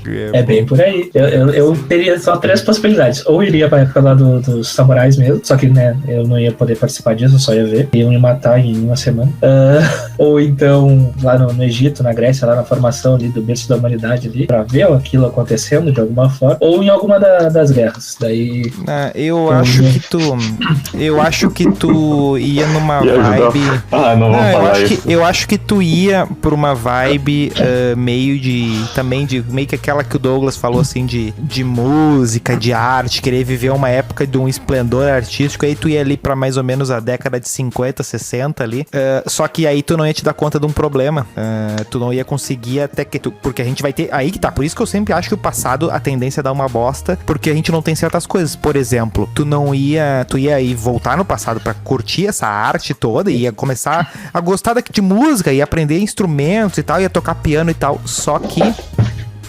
Bem por aí. Eu teria só 3 possibilidades. Ou iria pra época lá dos samurais mesmo, só que, né, eu não ia poder participar disso, eu só ia ver. Iam me matar em uma semana. Ou então, lá no Egito, na Grécia, lá na formação ali do berço da humanidade ali, pra ver aquilo acontecendo de alguma forma. Ou em alguma das guerras. Daí... Eu acho que tu ia numa vibe... não vou falar isso. Eu acho que tu ia por uma vibe meio que aquela que o Douglas falou, assim, de música, de arte, querer viver uma época de um esplendor artístico. Aí tu ia ali pra mais ou menos a década de 50, 60 ali. Só que aí tu não ia te dar conta de um problema. Tu não ia conseguir até que porque a gente vai ter... Aí que tá. Por isso que eu sempre acho que o passado, a tendência é dar uma bosta, porque a gente não tem certas coisas. Por exemplo, tu ia aí voltar no passado pra curtir essa arte toda, ia começar a gostar de música, ia aprender instrumentos e tal, ia tocar piano e tal. Só que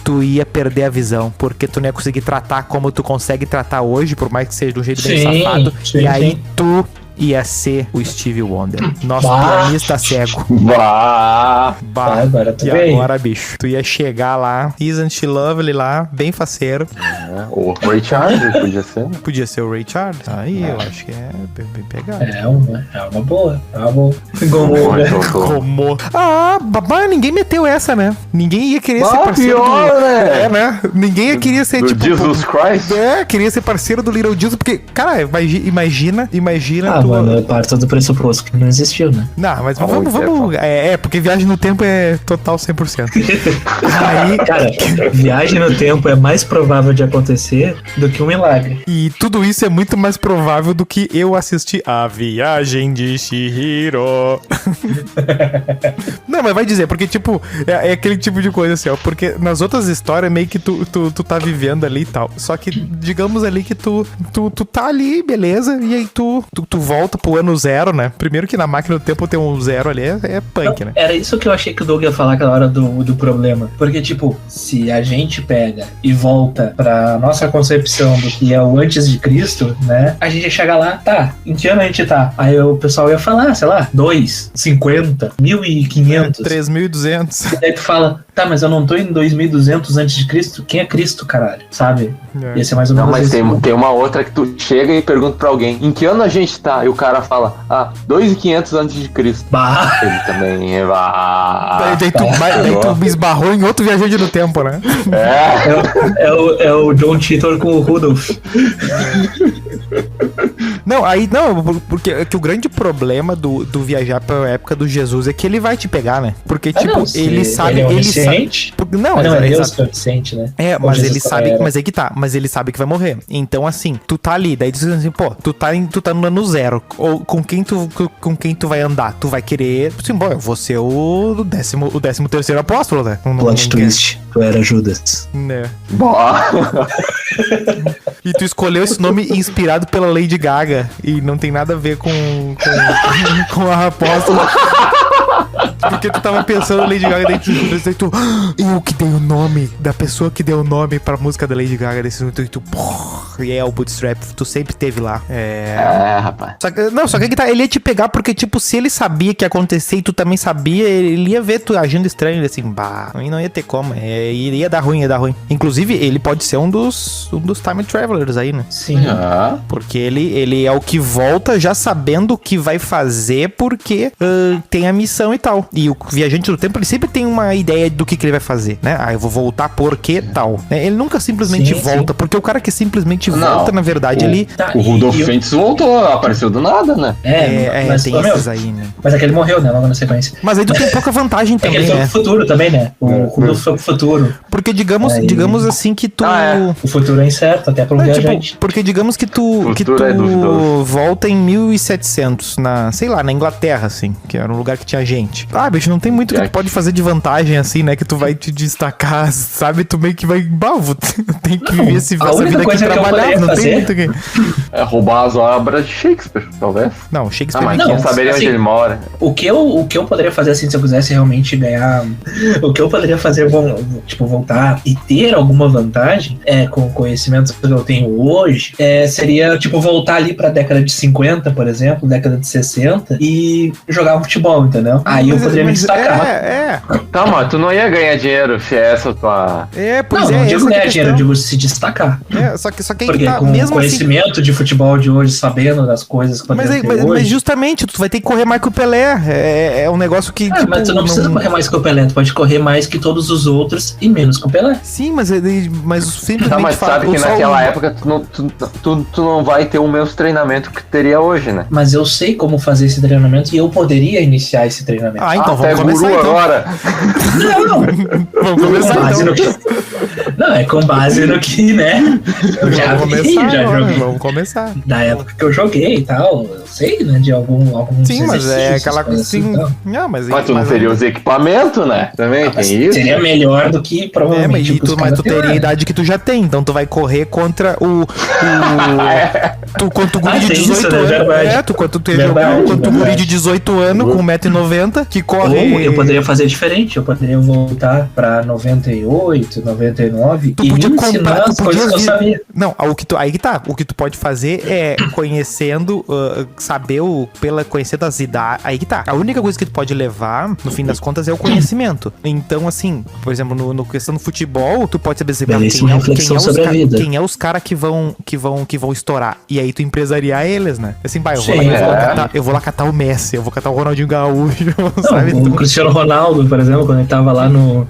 tu ia perder a visão, porque tu não ia conseguir tratar como tu consegue tratar hoje, por mais que seja de um jeito bem safado. E aí tu ia ser o Stevie Wonder. Nosso pianista cego. Agora tu veio. Agora, bicho, tu ia chegar lá, Isn't She Lovely lá, bem faceiro. O Ray Charles podia ser. Podia ser o Ray Charles. Aí eu acho que é bem pegado. É uma boa. Ninguém meteu essa, né? Ninguém ia querer ser parceiro né? Ninguém ia querer ser do Jesus Christ. Queria ser parceiro do Little Jesus, porque, cara, imagina tu mano, eu parto do pressuposto que não existiu, né? Não, mas vamos. Porque viagem no tempo é total 100%. Aí, cara, viagem no tempo é mais provável de acontecer do que um milagre. E tudo isso é muito mais provável do que eu assistir A Viagem de Chihiro. Não, mas vai dizer, porque, tipo, é aquele tipo de coisa assim, ó. Porque nas outras histórias, meio que tu tá vivendo ali e tal. Só que, digamos ali que tu tá ali, beleza, e aí tu volta pro ano zero, né? Primeiro que na máquina do tempo tem um zero ali, é punk, né? Era isso que eu achei que o Doug ia falar aquela hora do problema. Porque, tipo, se a gente pega e volta pra nossa concepção do que é o antes de Cristo, né? A gente ia chegar lá, tá, em que ano a gente tá? Aí o pessoal ia falar, sei lá, 2, 50, 1500. 3200. E aí tu fala, tá, mas eu não tô em 2200 antes de Cristo? Quem é Cristo, caralho? Sabe? É. Ia ser mais ou menos. Não, mas tem uma outra que tu chega e pergunta pra alguém, em que ano a gente tá? E o cara fala, 2500 antes de Cristo. Bah! Ele também Daí tu esbarrou em outro viajante do tempo, né? É o John Titor com o Rudolph. Não, porque é que o grande problema do viajar pra época do Jesus é que ele vai te pegar, né? Porque, tipo, ele sabe... Ele sabe... Não, é Deus que é onisciente, né? Mas ele sabe... Mas aí que tá. Mas ele sabe que vai morrer. Então, assim, tu tá ali. Daí tu diz assim, pô, tu tá no ano zero. Ou com quem tu vai andar? Tu vai querer... Assim, bom, eu vou ser o 13º apóstolo, né? Plot twist. Tu era Judas. Né? Boa. E tu escolheu esse nome inspirado pela Lady Gaga. E não tem nada a ver com a apóstola. Porque tu tava pensando Lady Gaga dentro de tu. Eu que dei o nome da pessoa que deu o nome pra música da Lady Gaga desse momento. E tu, o Bootstrap, tu sempre teve lá. Rapaz. Só que ele ia te pegar porque, tipo, se ele sabia que ia acontecer e tu também sabia, ele ia ver tu agindo estranho, assim, não ia ter como. Ia dar ruim. Inclusive, ele pode ser um dos time travelers aí, né? Sim. Porque ele é o que volta já sabendo o que vai fazer porque tem a missão e tal. E o viajante do tempo, ele sempre tem uma ideia do que ele vai fazer, né? Eu vou voltar porque tal. Ele nunca simplesmente volta, porque o cara que simplesmente volta, na verdade, ele... O Rudolf Fentz voltou, apareceu do nada, né? Mas tem esses aí, né? Mas é que ele morreu, né? Logo na sequência. Mas aí tu tem pouca vantagem também, ele foi né? pro futuro também, né? O Rudolf foi pro futuro. Porque digamos assim que tu... O futuro é incerto, até pro viajante. Tipo, porque digamos que tu volta em 1700, sei lá, na Inglaterra, assim, que era um lugar que tinha gente. Bicho, não tem muito que tu pode fazer de vantagem, assim, né? Que tu vai te destacar, sabe? Tu meio que vai... tem que viver essa vida aqui trabalhar, não tem muito que... roubar as obras de Shakespeare, talvez. Não, Shakespeare... mas não saberia onde ele mora. O que eu poderia fazer, assim, se eu quisesse realmente ganhar... O que eu poderia fazer, tipo, voltar e ter alguma vantagem, com o conhecimento que eu tenho hoje, seria, tipo, voltar ali pra década de 50, por exemplo, década de 60, e jogar futebol, entendeu? Aí eu poderia me destacar. Tá, mas tu não ia ganhar dinheiro se essa tua... Não digo ganhar dinheiro, eu digo se destacar. Só que porque tá, com mesmo conhecimento assim... de futebol de hoje, sabendo das coisas que mas justamente, tu vai ter que correr mais que o Pelé. É um negócio que... tipo, mas tu não precisa correr mais que o Pelé, tu pode correr mais que todos os outros e menos que o Pelé. Sim, mas simplesmente... Não, mas sabe que naquela época tu não vai ter o mesmo treinamento que teria hoje, né? Mas eu sei como fazer esse treinamento e eu poderia iniciar esse treinamento. Então vamos começar então. Agora. Não! Vamos começar então. Não, é com base no que, né? Eu já joguei. Vamos começar. Da época que eu joguei e tal, eu sei, né? De alguns Sim, mas é aquela coisa assim. Mas tu não teria os equipamentos, né? Também tem isso. Seria melhor do que provavelmente. Mas tu teria a idade que tu já tem, então tu vai correr contra quanto guri de 18 anos. Quanto guri de 18 anos com 1,90m que corre. Ou eu poderia fazer diferente, eu poderia voltar pra 98, 99 tu podia ensinar as coisas que eu sabia. Não, aí que tá. O que tu pode fazer é conhecendo, conhecendo as idades. Aí que tá. A única coisa que tu pode levar, no fim das contas, é o conhecimento. Então, assim, por exemplo, no questão do futebol, tu pode saber quem é os caras que vão estourar. E aí tu empresariar eles, né? Assim, eu vou lá catar o Messi, eu vou catar o Ronaldinho Gaúcho, sabe? O Cristiano Ronaldo, por exemplo, quando ele tava lá no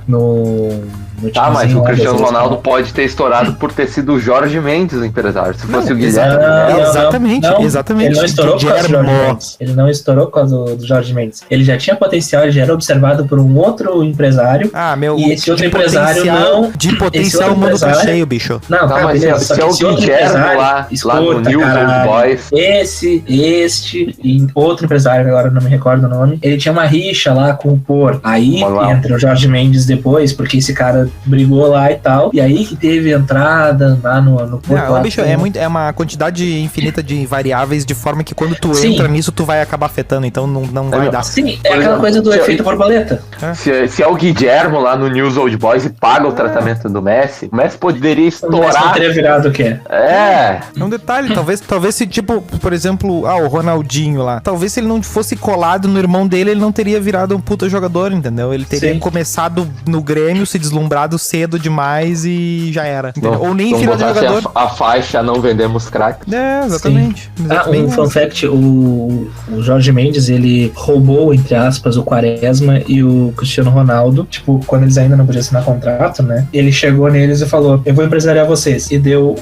Tá, mas o Cristiano Ronaldo pode ter estourado por ter sido o Jorge Mendes o empresário. Se fosse o Guilherme. Exatamente. Ele não estourou por causa do Jorge Mendes. Ele não estourou por causa do Jorge Mendes. Ele já tinha potencial, ele já era observado por um outro empresário. E esse outro empresário não. De potencial, o mundo tá cheio, bicho. Não, tá, mas beleza. se é o Guilherme lá no News Old Boys. Este e outro empresário, agora não me recordo o nome, ele tinha uma rixa lá com o Por. Aí entra o Jorge Mendes depois, porque esse cara brigou lá e tal. E aí que teve entrada lá no Por. Não, bicho, é uma quantidade infinita de variáveis, de forma que quando tu entra nisso, tu vai acabar afetando, então não vai dar. Sim, é aquela coisa do efeito borboleta. Se é o Guilherme lá no News Old Boys e paga o tratamento do Messi, o Messi poderia estourar. O Messi não teria virado o quê? É um detalhe, talvez se tipo, por exemplo, o Ronaldinho lá, talvez se ele não fosse colado no irmão dele, ele não teria virado um puta jogador, entendeu? Ele teria começado no Grêmio, se deslumbrado cedo demais e já era. Ou nem virado jogador. A faixa não vendemos crack. Exatamente. Um fun fact, o Jorge Mendes, ele roubou, entre aspas, o Quaresma e o Cristiano Ronaldo, tipo, quando eles ainda não podiam assinar contrato, né? Ele chegou neles e falou, eu vou empresariar vocês, e deu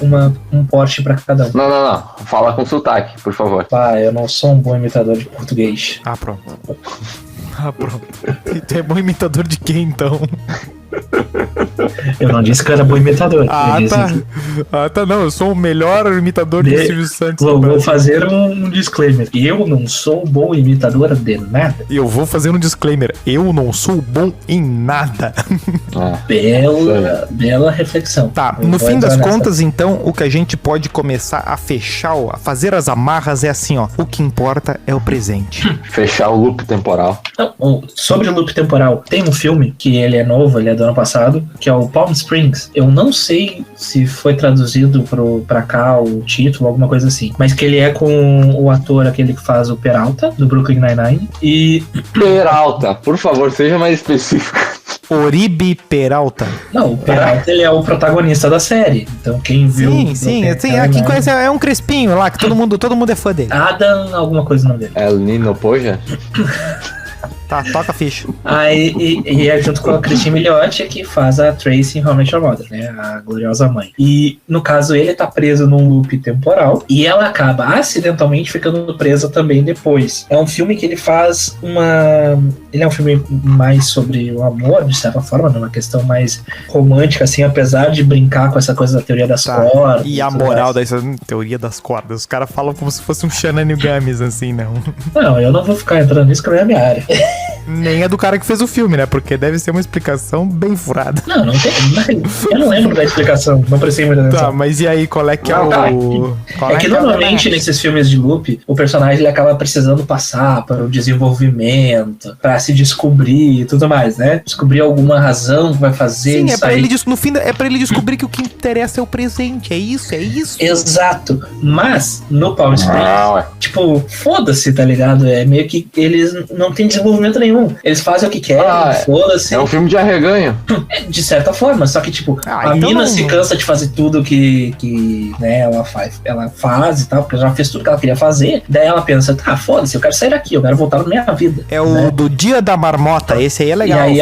um Porsche pra cada um. Não. Fala com sotaque, por favor. Eu não sou um bom imitador de português. Pronto. E tu é bom imitador de quem, então? Eu não disse que eu era bom imitador. Tá, não. Eu sou o melhor imitador de Silvio Santos. Vou fazer um disclaimer. Eu não sou bom imitador de nada. Eu vou fazer um disclaimer. Eu não sou bom em nada. Bela reflexão. Tá, no fim das contas, então, o que a gente pode começar a fechar, a fazer as amarras é assim, ó. O que importa é o presente. Fechar o loop temporal. Sobre o loop temporal, tem um filme que ele é novo, ele é do ano passado, que é o Palm Springs. Eu não sei se foi traduzido pra cá o título, alguma coisa assim, mas que ele é com o ator, aquele que faz o Peralta, do Brooklyn Nine-Nine, e... Peralta, por favor, seja mais específico. Oribe Peralta. Não, o Peralta, ele é o protagonista da série, então quem viu... Sim, quem conhece é um crespinho lá, que todo mundo é fã dele. Adam, alguma coisa no nome dele. El Nino Poja? Tá, toca a ficha. E é junto com a Christine Milioti que faz a Tracy em How I Met Your Mother, né? A gloriosa mãe. E, no caso, ele tá preso num loop temporal e ela acaba acidentalmente ficando presa também depois. É um filme que ele faz Ele é um filme mais sobre o amor, de certa forma, numa questão mais romântica, assim, apesar de brincar com essa coisa da teoria das cordas. E a moral dessa teoria das cordas. Os caras falam como se fosse um Shananigamis, assim, não. Não, eu não vou ficar entrando nisso, que não é a minha área. Nem é do cara que fez o filme, né? Porque deve ser uma explicação bem furada. Não tem. Eu não lembro da explicação, não prestei muita atenção. Tá, mas e aí, qual é que é o... É que normalmente nesses filmes de loop, o personagem ele acaba precisando passar para o desenvolvimento, para se descobrir e tudo mais, né? Descobrir alguma razão que vai fazer. Sim, no fim, é pra ele descobrir que o que interessa é o presente. É isso. Exato. Mas, no Palm Springs, tipo, foda-se, tá ligado? É meio que eles não têm desenvolvimento nenhum. Eles fazem o que querem, foda-se. É um filme de arreganho. De certa forma, só que, tipo, a mina se cansa de fazer tudo que né, ela faz e tal, porque ela já fez tudo que ela queria fazer. Daí ela pensa, foda-se, eu quero sair daqui, eu quero voltar na minha vida. É o do Dia da Marmota, esse aí é legal. E aí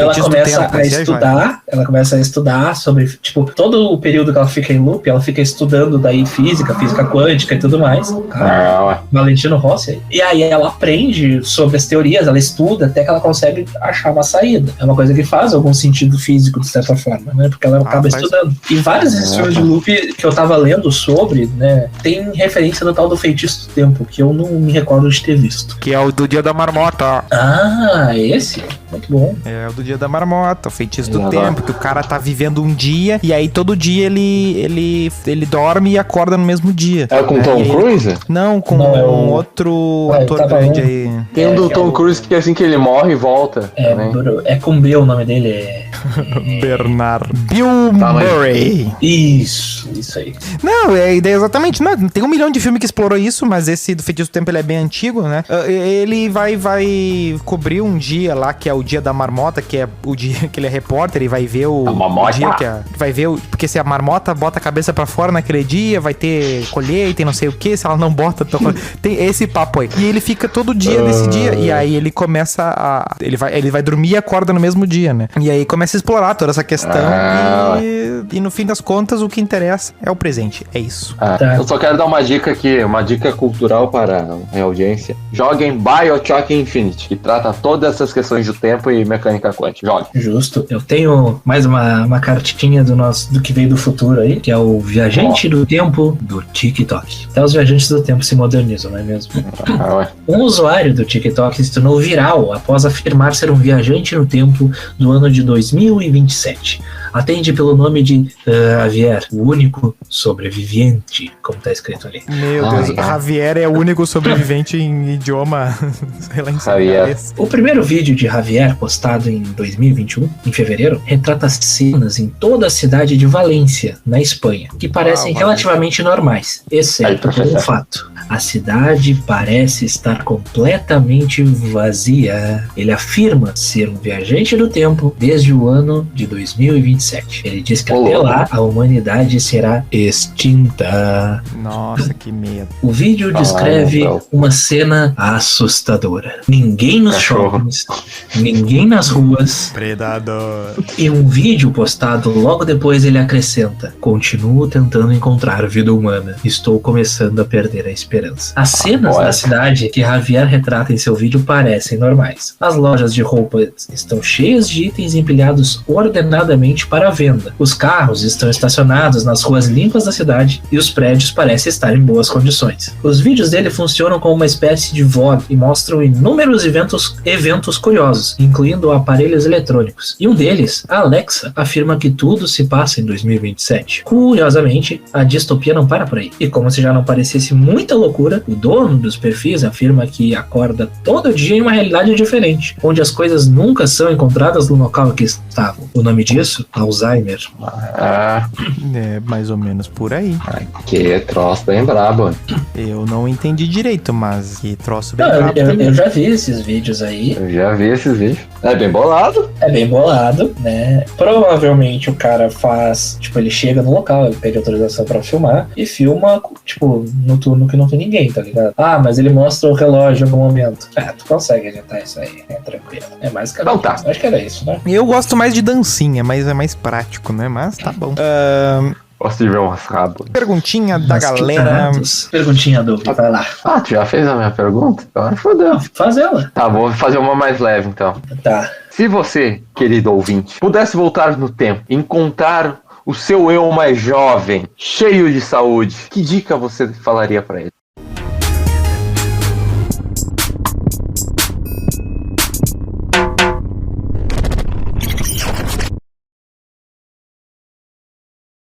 ela começa a estudar sobre, tipo, todo o período que ela fica em loop, ela fica estudando daí física quântica e tudo mais. Valentino Rossi. E aí ela aprende sobre as teorias, ela estuda até que ela consegue achar uma saída. É uma coisa que faz algum sentido físico, de certa forma, né? Porque ela acaba estudando. E vários desses filmes de loop que eu tava lendo sobre, né, tem referência no tal do Feitiço do Tempo, que eu não me recordo de ter visto. Que é o do Dia da Marmota. Esse? Muito bom. É o do Dia da Marmota, o Feitiço do Tempo, que o cara tá vivendo um dia, e aí todo dia ele dorme e acorda no mesmo dia. É com Tom Cruise? Não, com outro ator grande aí. Tem um do Tom Cruise que assim que ele morre e volta. É com Bill, o nome dele é... Bernard. Bill Murray. Isso. isso aí. Não, a ideia exatamente. Não, tem 1 milhão de filmes que explorou isso, mas esse do Feitiço do Tempo ele é bem antigo, né? Ele vai cobrir um dia lá, que é o dia da marmota, que é o dia que ele é repórter e vai ver o dia que vai ver porque se a marmota bota a cabeça pra fora naquele dia, vai ter colheita e não sei o que, se ela não bota, tem esse papo aí. E ele fica todo dia nesse dia, e aí ele começa ele vai dormir e acorda no mesmo dia, né? E aí começa a explorar toda essa questão e no fim das contas o que interessa é o presente, é isso. Eu só quero dar uma dica aqui, uma dica cultural para a audiência. Joguem BioShock Infinite, que trata todas essas questões do tempo e mecânica quântica. Jogue. Justo. Eu tenho mais uma cartinha do que veio do futuro aí, que é o Viajante do Tempo do TikTok. Até os viajantes do tempo se modernizam, não é mesmo? Um usuário do TikTok se tornou viral após afirmar ser um viajante no tempo do ano de 2027. Atende pelo nome de Javier, o único sobrevivente, como tá escrito ali. Meu Deus, Javier é o único sobrevivente em idioma Javier. O primeiro vídeo de Javier, postado em 2021, em fevereiro, retrata cenas em toda a cidade de Valência, na Espanha, que parecem relativamente normais, exceto por um fato. A cidade parece estar completamente vazia. Ele afirma ser um viajante do tempo desde o ano de 2027. Ele diz que até lá a humanidade será extinta. Nossa, que medo. O vídeo descreve uma cena assustadora. Ninguém nos shoppings, ninguém nas ruas. Predador. Em um vídeo postado logo depois ele acrescenta: continuo tentando encontrar vida humana. Estou começando a perder a esperança. As cenas da cidade que Javier retrata em seu vídeo parecem normais. As lojas de roupas estão cheias de itens empilhados ordenadamente para venda. Os carros estão estacionados nas ruas limpas da cidade e os prédios parecem estar em boas condições. Os vídeos dele funcionam como uma espécie de vlog e mostram inúmeros eventos curiosos, incluindo aparelhos eletrônicos. E um deles, a Alexa, afirma que tudo se passa em 2027. Curiosamente, a distopia não para por aí. E como se já não parecesse muita loucura, o dono dos perfis afirma que acorda todo dia em uma realidade diferente, onde as coisas nunca são encontradas no local que estavam. O nome disso? Alzheimer. É mais ou menos por aí. Que troço bem brabo. Eu não entendi direito, mas que troço bem brabo. Eu já vi esses vídeos aí. É bem bolado. É bem bolado, né? Provavelmente o cara faz, tipo, ele chega no local, ele pede autorização pra filmar e filma, tipo, no turno que não tem ninguém, tá ligado? Ah, mas ele mostra o relógio em algum momento. Tu consegue editar isso aí, é tranquilo. É mais que não, tá. Acho que era isso, né? Eu gosto mais de dancinha, mas é mais prático, né? Mas tá bom. Posso de ver umas rabos. Perguntinha da galera. Perguntinha, Doug, vai lá. Tu já fez a minha pergunta? Agora fodeu. Faz ela. Tá, vou fazer uma mais leve, então. Tá. Se você, querido ouvinte, pudesse voltar no tempo, encontrar o seu eu mais jovem, cheio de saúde, que dica você falaria pra ele?